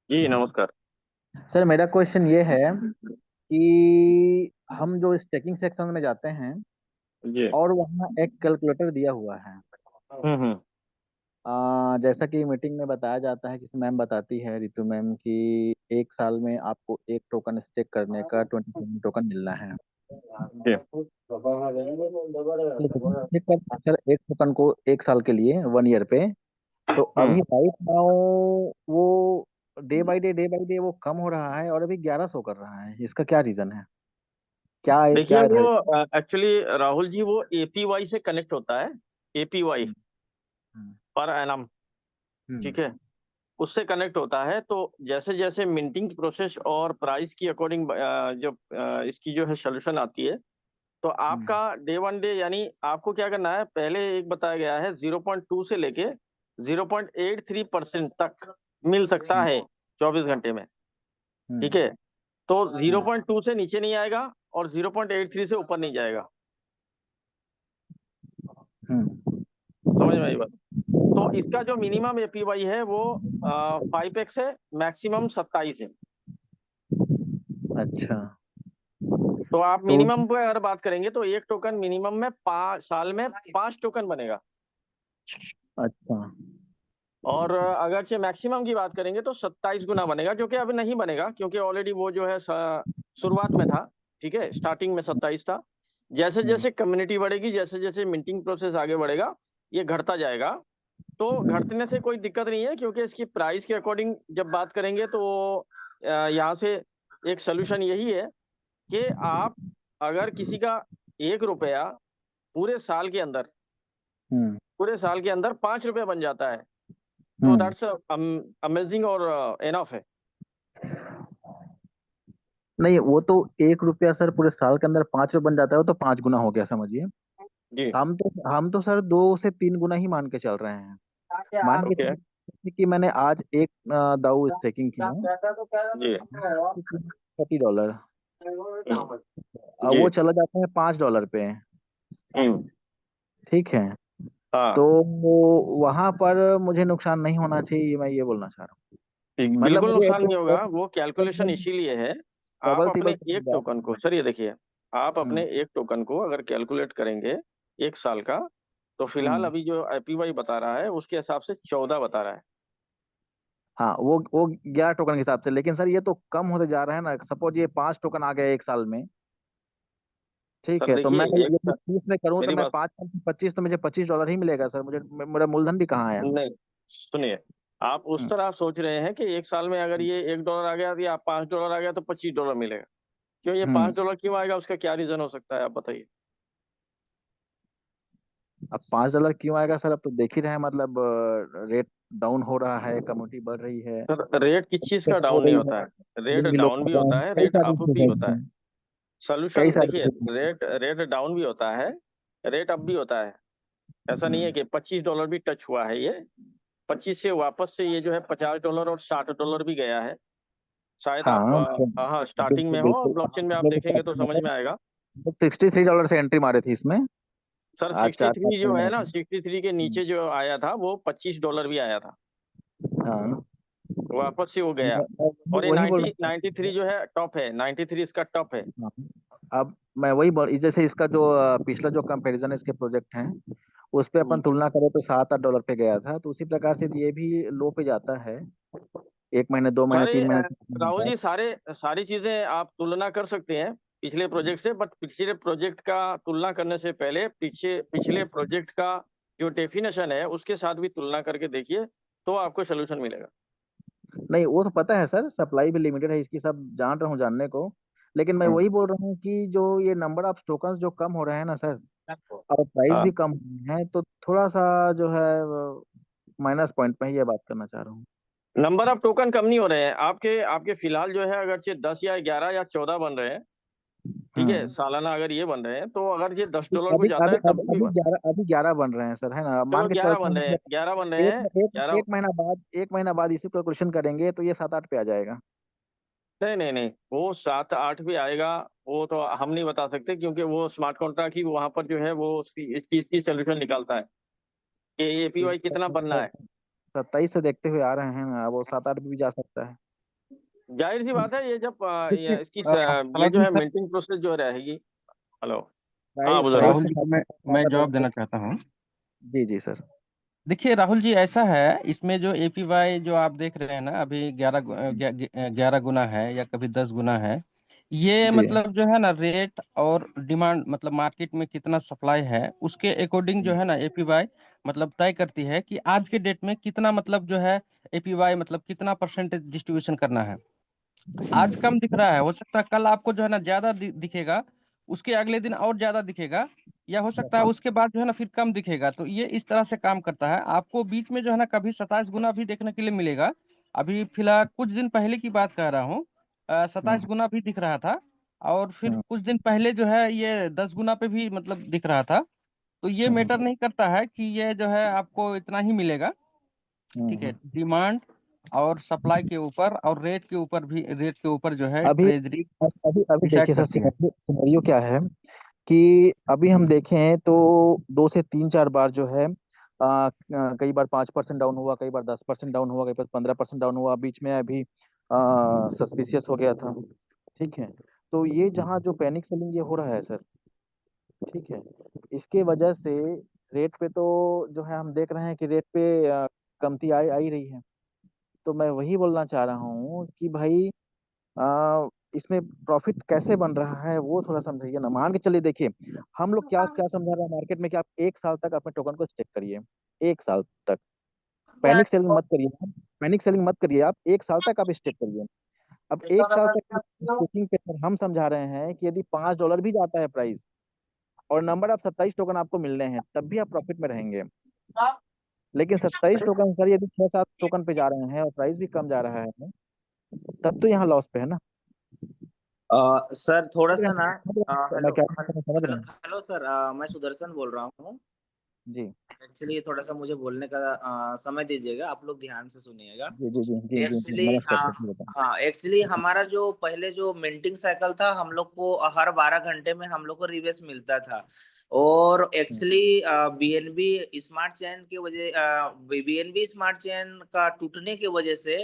जी नमस्कार। सर मेरा क्वेश्चन ये है कि हम जो इस चेकिंग सेक्शन में जाते हैं जी। और वहाँ एक कैलकुलेटर दिया हुआ है। हम्म। जैसा कि मीटिंग में बताया जाता है कि मैम बताती है, रितु मैम, कि एक साल में आपको एक टोकन स्टेक करने का 27 टोकन मिलना है। जी। स्टेक करते हैं सर एक टोकन को एक साल के लिए, 1 ईयर पे। तो अभी राइट नाउ वो डे बाय डे वो कम हो रहा है और अभी 1100 कर रहा है। इसका क्या रीजन है? क्या देखिए, क्या वो है? एक्चुअली राहुल जी, वो एपीवाई से कनेक्ट होता है। एपीवाई, हम्म, हम्म, पर एनम, हम्म, ठीक है, उससे कनेक्ट होता है। तो जैसे जैसे मिंटिंग प्रोसेस और प्राइस की अकॉर्डिंग जो इसकी जो है सोल्यूशन आती है, तो हम्म, आपका डे वन डे, यानी आपको क्या करना है, पहले एक बताया गया है 0.2 से लेके 0.83% तक मिल सकता हम्म, है 24 घंटे में, ठीक हम्म, है। तो हम्म, 0.2 से नीचे नहीं आएगा और 0.83 से ऊपर नहीं जाएगा। हम्म। समझ में आई बात? तो इसका जो मिनिमम एपीवाई है वो 5x है, मैक्सिमम 27 है। अच्छा। तो आप तो मिनिमम पे अगर बात करेंगे तो एक टोकन मिनिमम में साल में 5 टोकन बनेगा। अच्छा। और अगर से मैक्सिमम की बात करेंगे तो 27 गुना बनेगा, जो कि अब नहीं बनेगा, क्योंकि ऑलरेडी वो जो है शुरुआत में था, ठीक है, स्टार्टिंग में 27 था। जैसे जैसे कम्युनिटी बढ़ेगी, जैसे जैसे मिंटिंग प्रोसेस आगे बढ़ेगा, ये घटता जाएगा। तो घटने से कोई दिक्कत नहीं है, क्योंकि इसकी प्राइस के अकॉर्डिंग जब बात करेंगे तो यहाँ से एक सोल्यूशन यही है कि आप अगर किसी का 1 रुपया पूरे साल के अंदर हम्म पूरे साल के अंदर 5 रुपये बन जाता है, तो हम्म दैट्स अमेजिंग और एनफ है। नहीं, वो तो 1 रुपया सर पूरे साल के अंदर 5 रुपये बन जाता है, वो तो 5 गुना हो गया समझिए। जी, हम तो सर 2 से 3 गुना ही मान के चल रहे हैं। मान के ओके, चलिए कि मैंने आज एक दाऊ स्टेकिंग किया जी, $30, अब जी, वो चला जाता है $5 पे। हम्म, ठीक है, तो हाँ, वहां पर मुझे नुकसान नहीं होना चाहिए, मैं ये बोलना चाह रहा हूँ। मतलब बिल्कुल मुझे नुकसान नहीं होगा। वो कैलकुलेशन इसीलिए है, आप डबल अपने टिबल एक टोकन को, सर ये देखिए, आप अपने हम्म एक टोकन को अगर कैलकुलेट करेंगे 1 साल का, तो फिलहाल हम्म अभी जो एपीवाई बता रहा है उसके हिसाब से 14 बता रहा है। हाँ, वो 11 टोकन के हिसाब से, लेकिन सर ये तो कम होते जा रहा है ना। सपोज ये 5 टोकन आ गए एक साल में, ठीक सर है, तो देखिए, मैं एक यदि 30 में करूँ तो मेरी मैं बात 5 25, तो मुझे $25 ही मिलेगा सर। मुझे मेरा मूलधन भी कहाँ आया। नहीं, सुनिए, आप उस हम्म तरह सोच रहे हैं कि 1 साल में अगर ये $1 आ गया या $5 आ गया तो $25 मिलेगा। क्यों ये हम्म $5 क्यों आएगा? उसका क्या रीज़न हो सकता है, आप बताइए? अब $5 क्यों आएगा सर? अब तो देख ही रहे हैं, मतलब रेट डाउन हो रहा है, कम्युनिटी बढ़ रही है, सर रेट किस चीज़ का हो डाउन नहीं रही होता है, है? रेट बिल भी लोग डाउन कर भी रहे होता हैं, है, कई रेट सारी अप भी होता चीजें है। हैं, कई सॉल्यूशन सारी देखिए, चीजें हैं। रेट रेट डाउन भी होता है, रेट अप भी होता है। ऐसा नहीं है हम्म कि $25 भी टच हुआ है ये। 25 से वापस से ये जो है $50 और $60 भी गया है। शायद आप हाँ, हाँ, स्टार्टिंग बिल्कुल में हो और बिल्कुल, ब्लॉकचेन में आप लोग देखेंगे तो समझ में आएगा। $63 से एंट्री मारे थे इसमें। सर आज 4 5 63 जो महीने है ना, में। 63 के नीचे जो आया था वो $25 भी आया था, हाँ, वापस से वो गया। मैं और ये वही बोल 90 रहा 93 हूँ। जो है टॉप है, 93 इसका टॉप है। हाँ, अब मैं वही बोल, जैसे इसका जो पिछला जो कंपैरिजन इसके प्रोजेक्ट हैं, उस पे अपन तुलना करें तो $7 8 पे गया था, तो उसी प्रकार से ये भी लो पे जाता है 1 महीने 2 महीने सारे 3 महीने राहुल बाद। जी, सारी चीजें आप तुलना कर सकते हैं पिछले प्रोजेक्ट से, बट पिछले प्रोजेक्ट का तुलना करने से पहले पीछे पिछले प्रोजेक्ट का जो डेफिनेशन है उसके साथ भी तुलना करके देखिए, तो आपको सोल्यूशन मिलेगा। नहीं, वो तो पता है सर, सप्लाई भी लिमिटेड है इसकी, सब जान रहा हूँ जानने को। लेकिन मैं वही बोल रहा हूँ कि जो ये नंबर ऑफ टोकन्स जो कम हो रहे हैं ना सर, और प्राइस हाँ, भी कम है, तो थोड़ा सा जो है माइनस पॉइंट पे ही ये बात करना चाह रहा हूँ। नंबर ऑफ टोकन कम नहीं हो रहे हैं आपके आपके फिलहाल जो है, अगर 10 या 11 या 14 बन रहे हैं, ठीक है, हम्म सालाना अगर ये बन रहे हैं, तो अगर ये $10 को अभी जाता अभी है तब अभी भी अभी 11 बन रहे हैं सर, है ना? चलो मान के 11 चलते बन रहे हैं हैं, कि 11 बन रहे हैं, 11। एक महीना बाद इसी कैलकुलेशन करेंगे तो ये 7 8 पे आ जाएगा। नहीं नहीं नहीं, वो 7 8 भी आएगा, वो तो हम नहीं बता सकते, क्योंकि वो स्मार्ट कॉन्ट्रैक्ट ही वहां पर जो है वो उसकी इस चीज की सोल्यूशन निकालता है कि एपीवाई कितना बनना है। 27 से देखते हुए आ रहे हैं ना, वो 7 8 भी जा सकता है। जाहिर सी बात है, ये जब देखिए ये जो सलाउद्दीन है सर, मिंटिंग प्रोसेस जो रहेगी। हेलो, हाँ प्राइस बुजुर्ग। प्राइस राहुल के जी साथ को मैं साथ 7 8 जवाब बढ़ देना सकता चाहता हूँ। है। जी जी सर। देखिए राहुल जी, ऐसा है, इसमें जो एपीवाई जो आप देख रहे हैं ना, अभी 11 गुना है या कभी 10 गुना है। ये जी मतलब जो है ना, रेट और डिमांड, मतलब मार्केट में कितना सप्लाई है उसके अकॉर्डिंग जो है ना एपीवाई मतलब तय करती है कि आज के डेट में कितना, मतलब जो है एपीवाई मतलब कितना परसेंटेज डिस्ट्रीब्यूशन करना है। आज हम्म कम दिख रहा है, हो सकता है कल आपको जो है ना ज्यादा दिखेगा, उसके अगले दिन और ज्यादा दिखेगा, या हो सकता है उसके बाद जो है ना फिर कम दिखेगा। तो ये इस तरह से काम करता है। आपको बीच में जो है ना कभी 27 गुना भी देखने के लिए मिलेगा। अभी फिलहाल कुछ दिन पहले की बात कर रहा हूँ, 27 गुना भी दिख रहा था, और फिर हम्म कुछ दिन पहले जो है ये 10 गुना पे भी मतलब दिख रहा था। तो ये हम्म मैटर नहीं करता है कि ये जो है आपको इतना ही मिलेगा। ठीक है, हम्म। डिमांड और सप्लाई के ऊपर और रेट के ऊपर भी, रेट के ऊपर जो है अभी ट्रेजरी अभी अभी डिसाइड देखिए सर, करती है। सिनेरियो क्या है कि अभी हम देखें तो 2 से 3 4 बार जो है कई बार 5% डाउन हुआ, कई बार 10% डाउन हुआ, कई बार 15% डाउन हुआ, बीच में अभी सस्पिशियस हो गया था। ठीक है, तो ये जहाँ जो पैनिक सेलिंग ये हो रहा है सर, ठीक है, इसके वजह से रेट पे तो जो है हम देख रहे हैं कि रेट पे कमती आई आई रही है। तो मैं वही बोलना चाह रहा हूँ कि भाई इसमें प्रॉफिट कैसे बन रहा है वो थोड़ा समझाइए ना। मान के चलिए, देखिए हम लोग क्या क्या समझा रहे हैं मार्केट में कि आप 1 साल तक अपने टोकन को स्टेक करिए। 1 साल तक पैनिक सेलिंग मत करिए। पैनिक सेलिंग मत करिए, आप 1 साल तक आप स्टेक करिए। अब 1 साल तक स्टेकिंग पे सर हम समझा रहे हैं कि यदि $5 भी जाता है प्राइस और नंबर ऑफ 27 टोकन आपको मिलने हैं, तब भी आप प्रॉफिट में रहेंगे। लेकिन 27 टोकन सर यदि 6-7 टोकन पे जा रहे हैं और प्राइस भी कम जा रहा है, तब तो यहाँ लॉस पे है ना। सर थोड़ा सा ना मैं हेलो क्या समझ रहे हैं हेलो सर मैं सुदर्शन बोल रहा हूँ। जी एक्चुअली थोड़ा सा मुझे बोलने का समय दीजिएगा, आप लोग ध्यान से सुनिएगा। जी जी जी जी जी जी, एक्चुअली नमस्कार सर जी बताएं। हाँ, एक्चुअली हमारा जो पहले जो मिंटिंग साइकिल था, हम लोग को हर 12 घंटे में हम लोग को रिवेस मिलता था। और एक्चुअली बीएनबी स्मार्ट चेन की वजह बीएनबी स्मार्ट चेन का टूटने की वजह से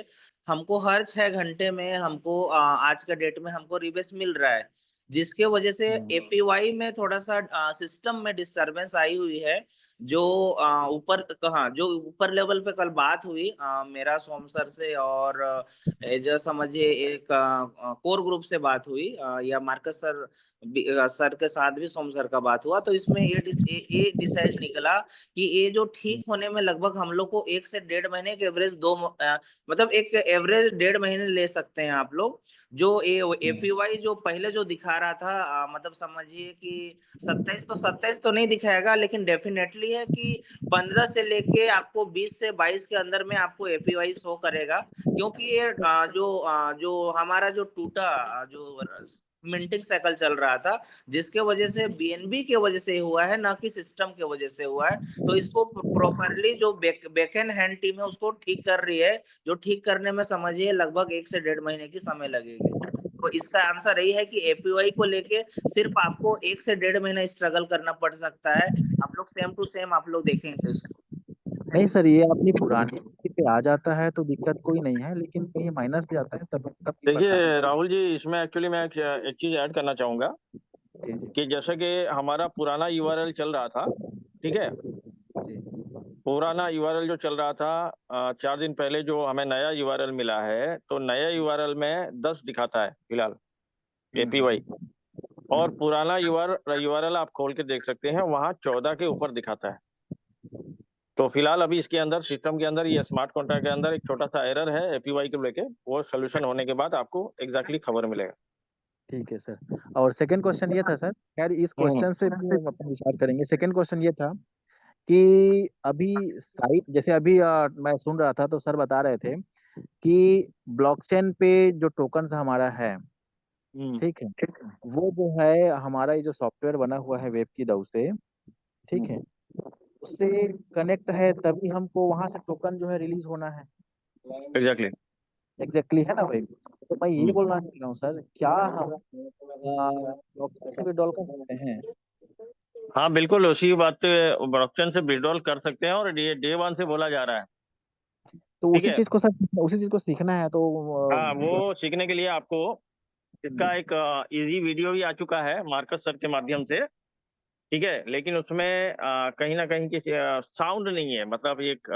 हमको हर 6 घंटे में हमको आज का डेट में हमको रिवेस मिल रहा है, जिसके वजह से एपीवाई में थोड़ा सा सिस्टम में डिस्टरबेंस आई हुई है। जो ऊपर कहाँ जो ऊपर लेवल पे कल बात हुई मेरा सोम सर से, और जो समझिए एक कोर ग्रुप से बात हुई, या मार्कस सर सर के साथ भी सोम सर का बात हुआ, तो इसमें ये डिसाइड निकला कि ये जो ठीक होने में लगभग हम लोग को 1 से 1.5 महीने के एवरेज मतलब एक एवरेज 1.5 महीने ले सकते हैं आप लोग। जो एपीवाई जो पहले जो दिखा रहा था मतलब समझिए कि 27 तो नहीं दिखाएगा, लेकिन डेफिनेटली है कि 15 से लेके आपको 20 से 22 के अंदर में आपको एपीवाई शो करेगा। क्योंकि ये जो हमारा जो टूटा जो मिंटिंग साइकिल चल रहा था, जिसके वजह से बीएनबी के वजह से हुआ है, ना कि सिस्टम के वजह से हुआ है। तो इसको प्रॉपरली जो बैकएंड हैंड टीम है उसको ठीक कर रही है, जो ठीक करने में समझिए लगभग 1 से 1.5 महीने की समय लगेगी। तो इसका आंसर यही है कि एपीवाई को लेके सिर्फ आपको 1 से 1.5 महीना स्ट्रगल करना पड़ सकता है। आप लोग सेम टू सेम आप लोग देखेंगे इसको। नहीं सर, ये अपनी पुरानी स्थिति पे आ जाता है तो दिक्कत कोई नहीं है, लेकिन कहीं माइनस भी आता है तब तब की देखिए परेशानी। राहुल जी, इसमें एक्चुअली मैं एक चीज ऐड करना चाहूंगा जी जी कि जैसे कि हमारा पुराना यूआरएल चल रहा था, ठीक है, जी पुराना यूआरएल जो चल रहा था 4 दिन पहले जो हमें नया यूआरएल मिला है, तो नया यूआरएल में 10 दिखाता है फिलहाल एपीवाई। और हम्म। पुराना यूआरएल आप खोल के देख सकते हैं, वहां 14 के ऊपर दिखाता है। तो फिलहाल अभी इसके अंदर सिस्टम के अंदर ये स्मार्ट कॉन्ट्रैक्ट के अंदर एक छोटा सा एरर है एपीवाई को लेके, वो सोल्यूशन होने के बाद आपको एग्जैक्टली खबर मिलेगा। ठीक है सर। और सेकंड क्वेश्चन ये था सर, खैर इस हम्म क्वेश्चन पे भी हम अपना विचार करेंगे। सेकंड क्वेश्चन ये था कि अभी साइट जैसे अभी मैं सुन रहा था तो सर बता रहे थे कि ब्लॉकचेन पे जो टोकन हमारा है, हम्म ठीक है, वो जो है हमारा ये जो सॉफ्टवेयर बना हुआ है वेब की दऊ से, ठीक है, उससे कनेक्ट है तभी हमको वहां से टोकन जो है रिलीज होना है। एग्जैक्टली। एग्जैक्टली है ना भाई। तो मैं ये बोलना चाह रहा हूँ सर, क्या हम ब्लॉकचेन से विड्रॉल कर सकते हैं? हाँ बिल्कुल, उसी बात पे ब्लॉकचेन से विड्रॉल कर सकते हैं, और ये डे वन से बोला जा रहा है। तो ठीक है, उसी चीज को सीखना है तो हाँ वो सीखने के लिए आपको इसका एक इजी वीडियो भी आ चुका है मार्कस सर के माध्यम से। ठीक है, लेकिन उसमें कहीं ना कहीं की साउंड नहीं है, मतलब एक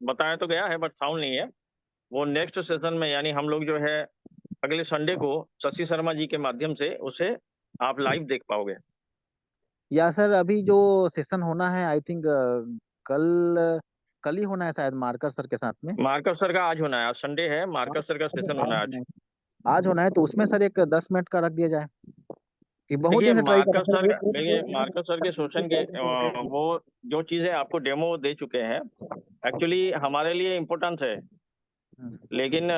बताया तो गया है बट साउंड नहीं है। वो नेक्स्ट सेशन में, यानी हम लोग जो है अगले संडे को शशि शर्मा जी के माध्यम से उसे आप लाइव देख पाओगे। या सर अभी जो सेशन होना है आई थिंक कल कल ही होना है शायद मार्कर सर के साथ में। मार्कस सर का आज होना है, आज संडे है, मार्कस सर का आज सेशन होना है आज। होना है। आज होना है तो उसमें सर एक 10 मिनट का रख दिया जाए कि बहुत देखिए दिन से ट्राई कर मार्कस रहा सर का, देखिए मार्कस सर के शोषण के था। वो जो चीजें आपको डेमो दे चुके हैं, एक्चुअली हमारे लिए इम्पोर्टेंस है। लेकिन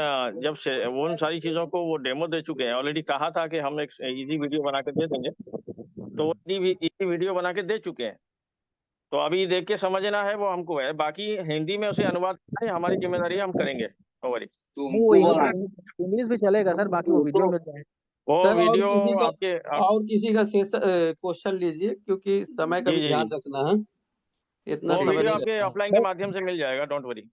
जब से वो उन सारी चीजों को वो डेमो दे चुके हैं, ऑलरेडी कहा था कि हम एक इजी वीडियो बना के दे देंगे, तो वो इजी वीडियो बना के दे चुके हैं। तो अभी देख के समझना है वो हमको है, बाकी हिंदी में उसे अनुवाद करना है, हमारी जिम्मेदारी है, हम करेंगे। No worry. नहीं वो इंग्लिश भी चलेगा सर, बाकी वो वीडियो मिल जाए। वो सर वीडियो आपके और किसी का क्वेश्चन लीजिए, क्योंकि समय का जी भी जी ध्यान जी, रखना है, इतना वो समय वीडियो नहीं आपके लगता। अपलाइन के माध्यम से मिल जाएगा, डोंट वरी।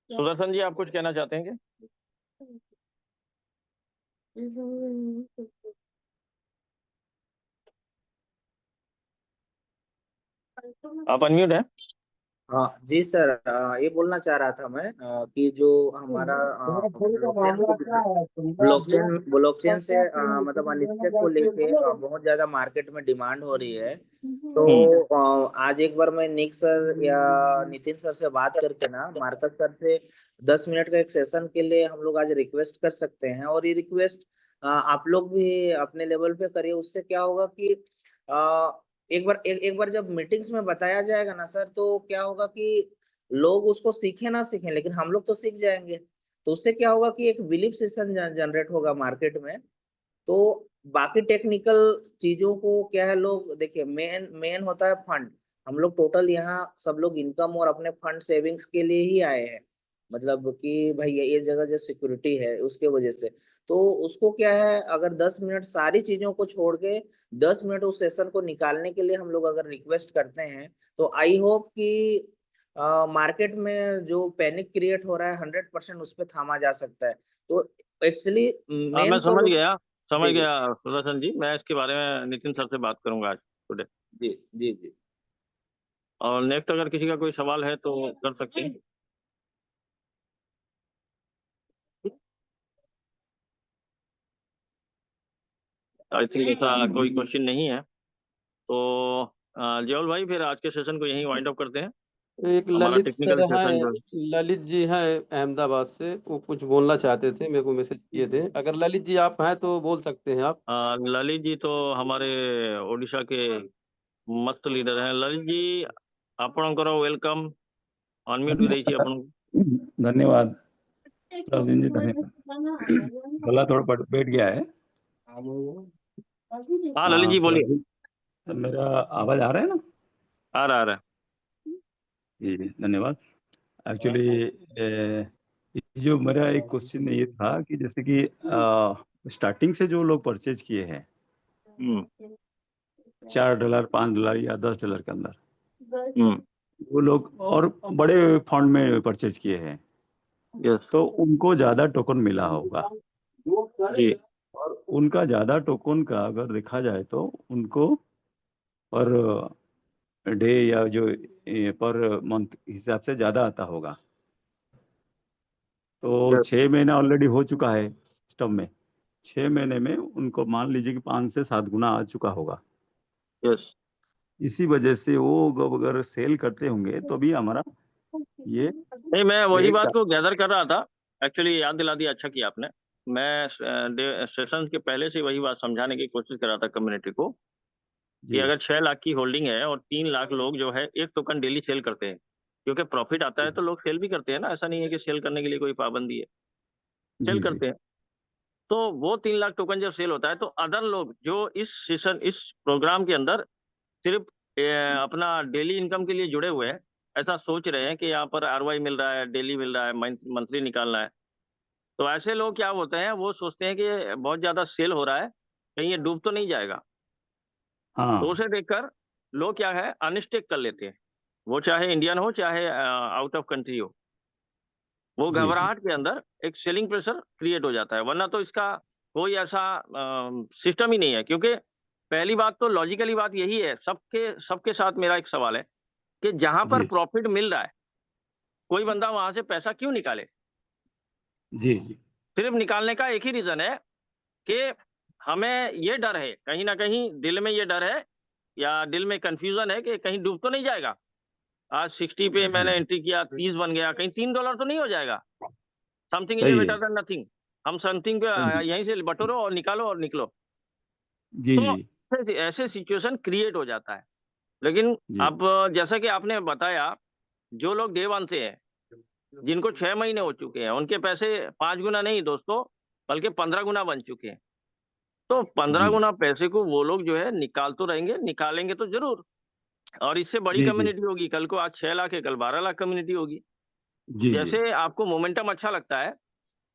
सुदर्शन जी, आप कुछ कहना चाहते हैं क्या? आप अनम्यूट हैं। हाँ जी सर, ये बोलना चाह रहा था मैं कि जो हमारा ब्लॉकचेन ब्लॉकचेन से मतलब अनिश्चित को लेके बहुत ज्यादा मार्केट में डिमांड हो रही है। तो आज एक बार मैं निक सर या नितिन सर से बात करके ना मार्केट सर से 10 मिनट का एक सेशन के लिए हम लोग आज रिक्वेस्ट कर सकते हैं। और ये रिक्वेस्ट आप लोग भी अपने लेवल पे करिए। उससे क्या होगा कि एक बार जब मीटिंग्स में बताया जाएगा ना सर, तो क्या होगा कि लोग उसको सीखे ना सीखें, लेकिन हम लोग तो सीख जाएंगे। तो उससे क्या होगा कि एक बिलीफ सिस्टम जनरेट होगा मार्केट में। तो बाकी टेक्निकल चीजों को क्या है, लोग देखिए, मेन मेन होता है फंड। हम लोग टोटल यहाँ सब लोग इनकम और अपने फंड सेविंग्स के लिए ही आए हैं। मतलब कि भाई ये जगह जो सिक्योरिटी है उसके वजह से। तो उसको क्या है, अगर 10 मिनट सारी चीजों को छोड़ के 10 मिनट उस सेशन को निकालने के लिए हम लोग अगर रिक्वेस्ट करते हैं, तो आई होप कि मार्केट में जो पैनिक क्रिएट हो रहा है 100% उस पर थामा जा सकता है। तो एक्चुअली मैं मेन समझ जी जी गया सुदर्शन जी। मैं इसके बारे में नितिन सर से बात करूंगा आज टुडे। जी जी जी। और नेक्स्ट अगर किसी का कोई सवाल है तो कर सकते हैं। आई थिंक ऐसा कोई क्वेश्चन नहीं है। तो जयौल भाई, फिर आज के सेशन को यहीं वाइंड अप करते हैं। एक हमारा ललित टेक्निकल सर सेशन हैं, जो ललित जी हैं अहमदाबाद से, वो कुछ बोलना चाहते थे, मेरे को मैसेज किए थे। अगर ललित जी आप हैं तो बोल सकते हैं आप। ललित जी तो हमारे ओडिशा के मस्त लीडर हैं। ललित जी, आपणकर वेलकम। अनम्यूट रही अपन। धन्यवाद प्रवीण जी, धन्यवाद। गला थोड़ा बैठ गया है। हाँ ललित जी बोलिए। प्रवीण, मेरा आवाज आ रहा है ना? आ रहा है। जी धन्यवाद। एक्चुअली जो मेरा एक क्वेश्चन ये था कि जैसे कि स्टार्टिंग से जो लोग परचेज किए हैं $4, $5 या $10 के अंदर, वो लोग और बड़े फंड में परचेज किए हैं, यस तो उनको ज्यादा टोकन मिला होगा। जी। और उनका ज्यादा टोकन का अगर देखा जाए तो उनको पर डे या जो पर मंथ हिसाब से ज्यादा आता होगा। तो यस 6 महीना ऑलरेडी हो चुका है सिस्टम में। 6 महीने में उनको मान लीजिए कि 5 से 7 गुना आ चुका होगा। यस। इसी वजह से वो अगर सेल करते होंगे तो भी हमारा ये नहीं, मैं वही रेट बात को गैदर कर रहा था। एक्चुअली याद दिला दिया, अच्छा किया आपने। मैं सेशन के पहले से वही बात समझाने की कोशिश कर रहा था कम्युनिटी को कि जी अगर 6 लाख की होल्डिंग है और 3 लाख लोग जो है एक टोकन डेली सेल करते हैं, क्योंकि प्रॉफिट आता है तो लोग सेल भी करते हैं ना। ऐसा नहीं है कि सेल करने के लिए कोई पाबंदी है, सेल जी जी करते हैं। तो वो 3 लाख टोकन जब सेल होता है तो अदर लोग जो इस प्रोग्राम के अंदर सिर्फ अपना डेली इनकम के लिए जुड़े हुए हैं, ऐसा सोच रहे हैं कि यहाँ पर आरवाई मिल रहा है, डेली मिल रहा है, मंथली निकालना है, तो ऐसे लोग क्या होते हैं, वो सोचते हैं कि बहुत ज्यादा सेल हो रहा है, कहीं ये डूब तो नहीं जाएगा। हाँ तो उसे देखकर लोग क्या है, अनस्टेक कर लेते हैं। वो चाहे इंडियन हो चाहे आउट ऑफ कंट्री हो, वो जी जी घबराहट के अंदर एक सेलिंग प्रेशर क्रिएट हो जाता है। वरना तो इसका कोई ऐसा सिस्टम ही नहीं है। क्योंकि पहली बात तो लॉजिकली बात यही है, सबके सबके साथ मेरा एक सवाल है कि जहां पर जी प्रॉफिट मिल रहा है, कोई बंदा वहां से पैसा क्यों निकाले? जी जी सिर्फ निकालने का एक ही रीजन है कि हमें ये डर है, कहीं ना कहीं दिल में ये डर है या दिल में कंफ्यूजन है कि कहीं डूब तो नहीं जाएगा। आज 60 पे मैंने एंट्री किया, 30 बन गया, कहीं $3 तो नहीं हो जाएगा। समथिंग इज सही है। Better than nothing. हम समथिंग सही। पे यहीं से बटोरो और निकालो और निकलो। जी तो जी ऐसे सिचुएशन क्रिएट हो जाता है। लेकिन जी अब जैसा कि आपने बताया, जो लोग डे वन से हैं, जिनको 6 महीने हो चुके हैं, उनके पैसे 5 गुना नहीं दोस्तों, बल्कि 15 गुना बन चुके हैं। तो 15 गुना पैसे को वो लोग जो है निकाल तो रहेंगे, निकालेंगे तो जरूर। और इससे बड़ी जी जी कम्युनिटी होगी, कल को आज 6 लाख है, कल 12 लाख कम्युनिटी होगी। जी जी जैसे आपको मोमेंटम अच्छा लगता है।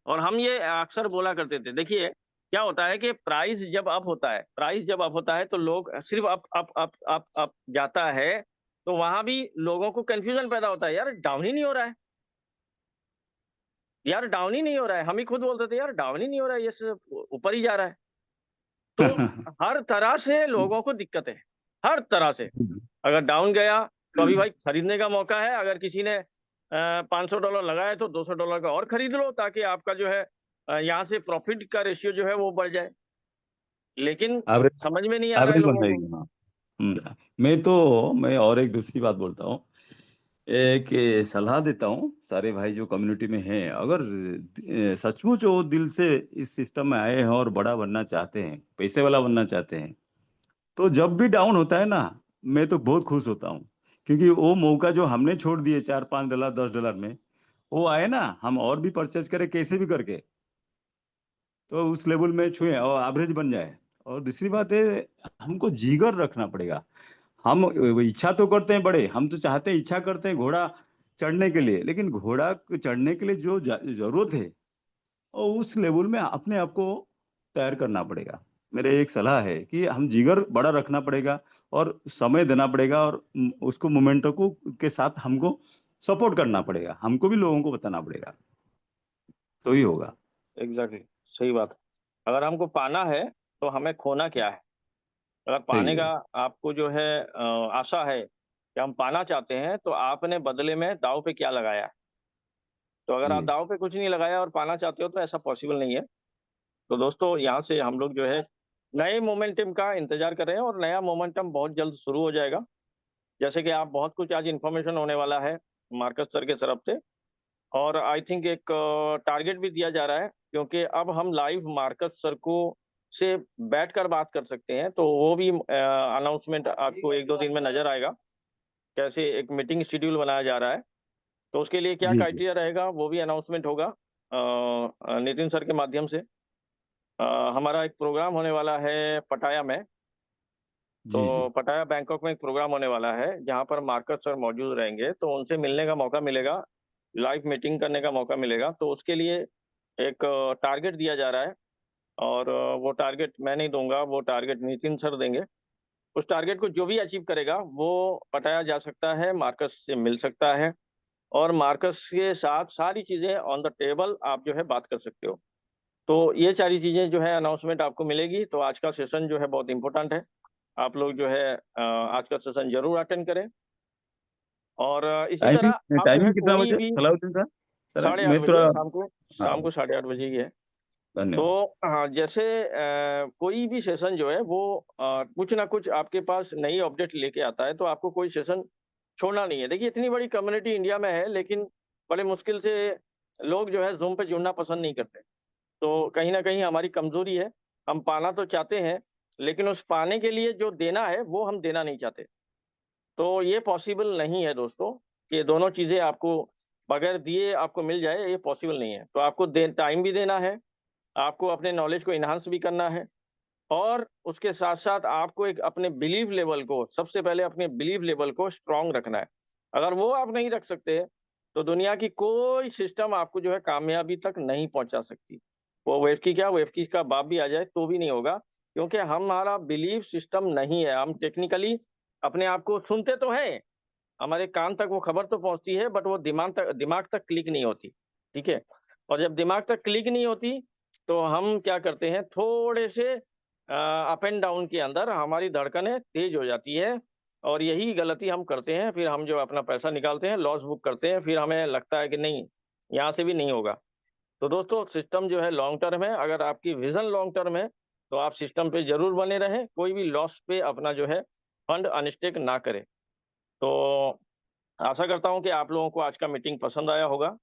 और हम ये अक्सर बोला करते थे, देखिए क्या होता है कि प्राइस जब अप होता है तो लोग सिर्फ अप जाता है, तो वहां भी लोगों को कंफ्यूजन पैदा होता है, यार डाउन ही नहीं हो रहा है, यार डाउन ही नहीं हो रहा है। हम ही खुद बोलते थे, यार डाउन ही नहीं हो रहा है, ये सब ऊपर ही जा रहा है। तो हर तरह से लोगों को दिक्कत है, हर तरह से। अगर डाउन गया तो अभी भाई खरीदने का मौका है। अगर किसी ने $500 लगाया तो $200 का और खरीद लो, ताकि आपका जो है यहाँ से प्रॉफिट का रेशियो जो है वो बढ़ जाए। लेकिन एवरेज समझ में नहीं आ रहा है एवरेज बन लोगों को। जाएगी। हाँ। मैं और एक दूसरी बात बोलता हूँ। एक सलाह देता हूँ सारे भाई जो कम्युनिटी में हैं, अगर सचमुच वो दिल से इस सिस्टम में आए हैं और बड़ा बनना चाहते हैं, पैसे वाला बनना चाहते हैं, तो जब भी डाउन होता है ना, मैं तो बहुत खुश होता हूँ। क्योंकि वो मौका जो हमने छोड़ दिए $4-5 $10 में, वो आए ना, हम और भी परचेज करें कैसे भी करके, तो उस लेवल में छुए और एवरेज बन जाए। और दूसरी बात है, हमको जिगर रखना पड़ेगा। हम इच्छा तो करते हैं बड़े, हम तो चाहते हैं, इच्छा करते हैं घोड़ा चढ़ने के लिए, लेकिन घोड़ा चढ़ने के लिए जो जरूरत है, और उस लेवल में अपने आप को तैयार करना पड़ेगा। मेरे एक सलाह है कि हम जिगर बड़ा रखना पड़ेगा और समय देना पड़ेगा, और उसको मोमेंटो को के साथ हमको सपोर्ट करना पड़ेगा, हमको भी लोगों को बताना पड़ेगा, तो ही होगा। एग्जैक्टली, सही बात है। अगर हमको पाना है तो हमें खोना क्या है। अगर सही पाने का है। आपको जो है आशा है कि हम पाना चाहते हैं, तो आपने बदले में दाव पे क्या लगाया है। तो अगर आप जी दाव पे कुछ नहीं लगाया और पाना चाहते हो तो ऐसा पॉसिबल नहीं है। तो दोस्तों, यहाँ से हम लोग जो है नए मोमेंटम का इंतजार कर रहे हैं, और नया मोमेंटम बहुत जल्द शुरू हो जाएगा। जैसे कि आप बहुत कुछ आज इन्फॉर्मेशन होने वाला है मार्कस सर के तरफ से, और आई थिंक एक टारगेट भी दिया जा रहा है, क्योंकि अब हम लाइव मार्कस सर को से बैठकर बात कर सकते हैं। तो वो भी अनाउंसमेंट आपको 1-2 दिन में नजर आएगा, कैसे एक मीटिंग शेड्यूल बनाया जा रहा है। तो उसके लिए क्या जी जी क्राइटेरिया रहेगा वो भी अनाउंसमेंट होगा नितिन सर के माध्यम से। हमारा एक प्रोग्राम होने वाला है पटाया में। जी जी तो पटाया बैंकॉक में एक प्रोग्राम होने वाला है, जहाँ पर मार्कस सर मौजूद रहेंगे। तो उनसे मिलने का मौका मिलेगा, लाइव मीटिंग करने का मौका मिलेगा। तो उसके लिए एक टारगेट दिया जा रहा है, और वो टारगेट मैं नहीं दूंगा, वो टारगेट नितिन सर देंगे। उस टारगेट को जो भी अचीव करेगा वो पटाया जा सकता है, मार्कस से मिल सकता है, और मार्कस के साथ सारी चीजें ऑन द टेबल आप जो है बात कर सकते हो। तो ये सारी चीजें जो है अनाउंसमेंट आपको मिलेगी। तो आज का सेशन जो है बहुत इंपॉर्टेंट है। आप लोग जो है आज का सेशन जरूर अटेंड करें। और इसी तरह टाइमिंग आप जो है टाइमिंग कितना कोई बजे भी सलाउद्दीन सर? सर 8:30 मैं बजे थोड़ा, शाम को, हाँ, शाम को 8:30 बजे ही है। तो धन्यवाद। हाँ, जैसे कोई भी सेशन जो है वो कुछ ना कुछ आपके पास नई अपडेट लेके आता है। तो आपको कोई सेशन छोड़ना नहीं है। देखिए, इतनी बड़ी कम्युनिटी इंडिया में है, लेकिन बड़े मुश्किल से लोग जो है जूम पे जुड़ना पसंद नहीं करते। तो कहीं ना कहीं हमारी कमजोरी है। हम पाना तो चाहते हैं, लेकिन उस पाने के लिए जो देना है वो हम देना नहीं चाहते। तो ये पॉसिबल नहीं है दोस्तों, कि दोनों चीजें आपको बगैर दिए आपको मिल जाए, ये पॉसिबल नहीं है। तो आपको टाइम भी देना है, आपको अपने नॉलेज को इन्हांस भी करना है, और उसके साथ साथ आपको एक अपने बिलीव लेवल को, सबसे पहले अपने बिलीव लेवल को स्ट्रांग रखना है। अगर वो आप नहीं रख सकते, तो दुनिया की कोई सिस्टम आपको जो है कामयाबी तक नहीं पहुंचा सकती। वो वेब की का बाप भी आ जाए तो भी नहीं होगा, क्योंकि हमारा बिलीव सिस्टम नहीं है। हम टेक्निकली अपने आप को सुनते तो हैं, हमारे कान तक वो खबर तो पहुंचती है, बट वो दिमाग तक क्लिक नहीं होती। ठीक है। और जब दिमाग तक क्लिक नहीं होती, तो हम क्या करते हैं, थोड़े से अप एंड डाउन के अंदर हमारी धड़कनें तेज हो जाती है, और यही गलती हम करते हैं। फिर हम जो अपना पैसा निकालते हैं, लॉस बुक करते हैं, फिर हमें लगता है कि नहीं, यहाँ से भी नहीं होगा। तो दोस्तों, सिस्टम जो है लॉन्ग टर्म है। अगर आपकी विजन लॉन्ग टर्म है, तो आप सिस्टम पे जरूर बने रहें। कोई भी लॉस पे अपना जो है फंड अनस्टेक ना करें। तो आशा करता हूं कि आप लोगों को आज का मीटिंग पसंद आया होगा।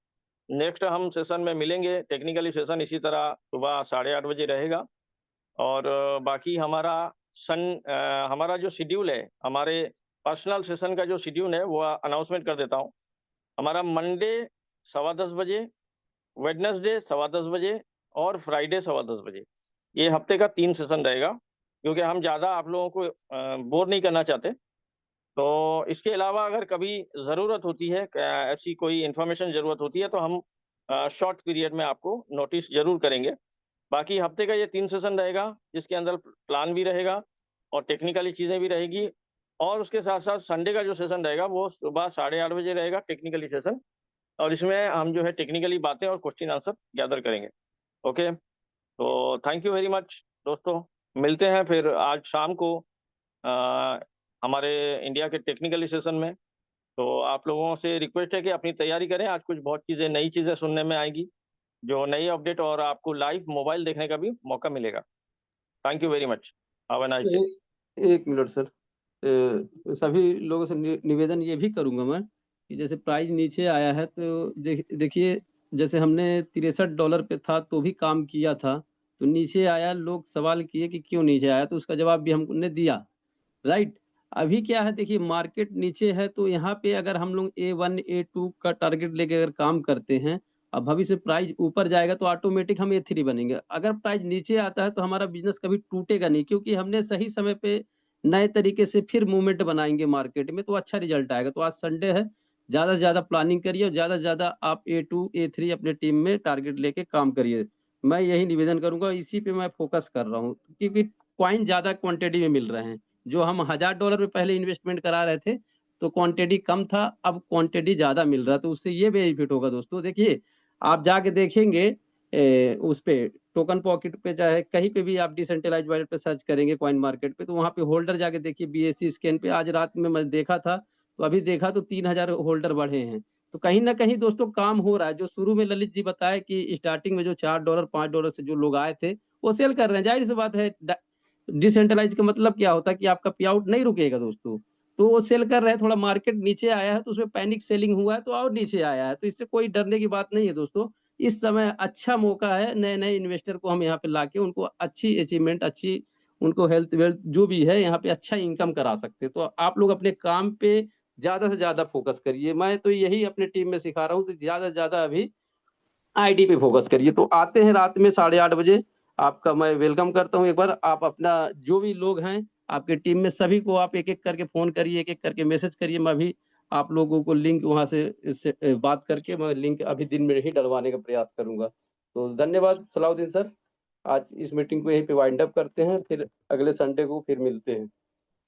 नेक्स्ट हम सेशन में मिलेंगे। टेक्निकली सेशन इसी तरह सुबह 8:30 बजे रहेगा। और बाकी हमारा जो शेड्यूल है, हमारे पर्सनल सेशन का जो शेड्यूल है वो अनाउंसमेंट कर देता हूँ। हमारा मंडे 10:15 बजे, वेडनेसडे 10:15 बजे, और फ्राइडे 10:15 बजे, ये हफ्ते का 3 सेशन रहेगा, क्योंकि हम ज़्यादा आप लोगों को बोर नहीं करना चाहते। तो इसके अलावा अगर कभी ज़रूरत होती है, ऐसी कोई इन्फॉर्मेशन ज़रूरत होती है, तो हम शॉर्ट पीरियड में आपको नोटिस ज़रूर करेंगे। बाकी हफ्ते का ये 3 सेशन रहेगा, जिसके अंदर प्लान भी रहेगा और टेक्निकली चीज़ें भी रहेगी। और उसके साथ साथ संडे का जो सेशन रहेगा वो सुबह 8:30 बजे रहेगा, टेक्निकली सेशन। और इसमें हम जो है टेक्निकली बातें और क्वेश्चन आंसर गैदर करेंगे। ओके, तो थैंक यू वेरी मच दोस्तों। मिलते हैं फिर आज शाम को हमारे इंडिया के टेक्निकली सेशन में। तो आप लोगों से रिक्वेस्ट है कि अपनी तैयारी करें, आज कुछ बहुत चीज़ें नई चीज़ें सुनने में आएगी, जो नई अपडेट, और आपको लाइव मोबाइल देखने का भी मौका मिलेगा। Thank you very much, have a nice day. एक मिनट सर, सभी लोगों से निवेदन ये भी करूंगा मैं कि जैसे प्राइस नीचे आया है तो देखिए, जैसे हमने $63 पे था तो भी काम किया था, तो नीचे आया, लोग सवाल किए कि क्यों नीचे आया, तो उसका जवाब भी हमने दिया, राइट। अभी क्या है, देखिए मार्केट नीचे है, तो यहाँ पे अगर हम लोग A1 A2 का टारगेट लेके अगर काम करते हैं, अब भविष्य प्राइस ऊपर जाएगा तो ऑटोमेटिक हम A3 बनेंगे। अगर प्राइस नीचे आता है तो हमारा बिजनेस कभी टूटेगा नहीं, क्योंकि हमने सही समय पे नए तरीके से फिर मूवमेंट बनाएंगे मार्केट में, तो अच्छा रिजल्ट आएगा। तो आज संडे है, ज्यादा से ज्यादा प्लानिंग करिए और ज्यादा से ज्यादा आप A2 A3 अपने टीम में टारगेट लेके काम करिए। मैं यही निवेदन करूंगा, इसी पे मैं फोकस कर रहा हूँ, क्योंकि क्वाइन ज्यादा क्वांटिटी में मिल रहे हैं। जो हम $1000 में पहले इन्वेस्टमेंट करा रहे थे तो क्वांटिटी कम था, अब क्वांटिटी ज्यादा मिल रहा है, तो उससे ये बेनिफिट होगा दोस्तों। देखिए आप जाके देखेंगे उस पे टोकन पॉकेट पे, चाहे कहीं पे भी आप डिसेंट्रलाइज वॉलेट पे सर्च करेंगे कॉइन मार्केट पे, तो वहाँ पे होल्डर जाके देखिए BSC स्कैन पे, आज रात में मैं देखा था तो अभी देखा तो 3000 होल्डर बढ़े हैं। तो कहीं ना कहीं दोस्तों काम हो रहा है। जो शुरू में ललित जी बताए कि स्टार्टिंग में जो $4 $5 से जो लोग आए थे वो सेल कर रहे हैं, जाहिर सी बात है। डिसेंट्रलाइज का मतलब क्या होता है कि आपका पे आउट नहीं रुकेगा दोस्तों, तो वो सेल कर रहे हैं। थोड़ा मार्केट नीचे आया है तो उसमें पैनिक सेलिंग हुआ है तो और नीचे आया है, तो इससे कोई डरने की बात नहीं है दोस्तों। इस समय अच्छा मौका है, नए नए इन्वेस्टर को हम यहाँ पे लाके उनको अच्छी अचीवमेंट, अच्छी उनको हेल्थ वेल्थ जो भी है यहाँ पे अच्छा इनकम करा सकते हैं। तो आप लोग अपने काम पे ज्यादा से ज्यादा फोकस करिए। मैं तो यही अपने टीम में सिखा रहा हूँ, तो ज्यादा से ज्यादा अभी आईडी पे फोकस करिए। तो आते हैं रात में 8:30 बजे, आपका मैं वेलकम करता हूँ। एक बार आप अपना जो भी लोग हैं आपके टीम में सभी को आप एक एक करके फोन करिए, एक एक करके मैसेज करिए। मैं भी आप लोगों को लिंक वहां से इससे बात करके मैं लिंक अभी दिन में ही डलवाने का प्रयास करूंगा। तो धन्यवाद सलाउद्दीन सर, आज इस मीटिंग को यहीं पे वाइंड अप करते हैं, फिर अगले संडे को फिर मिलते हैं।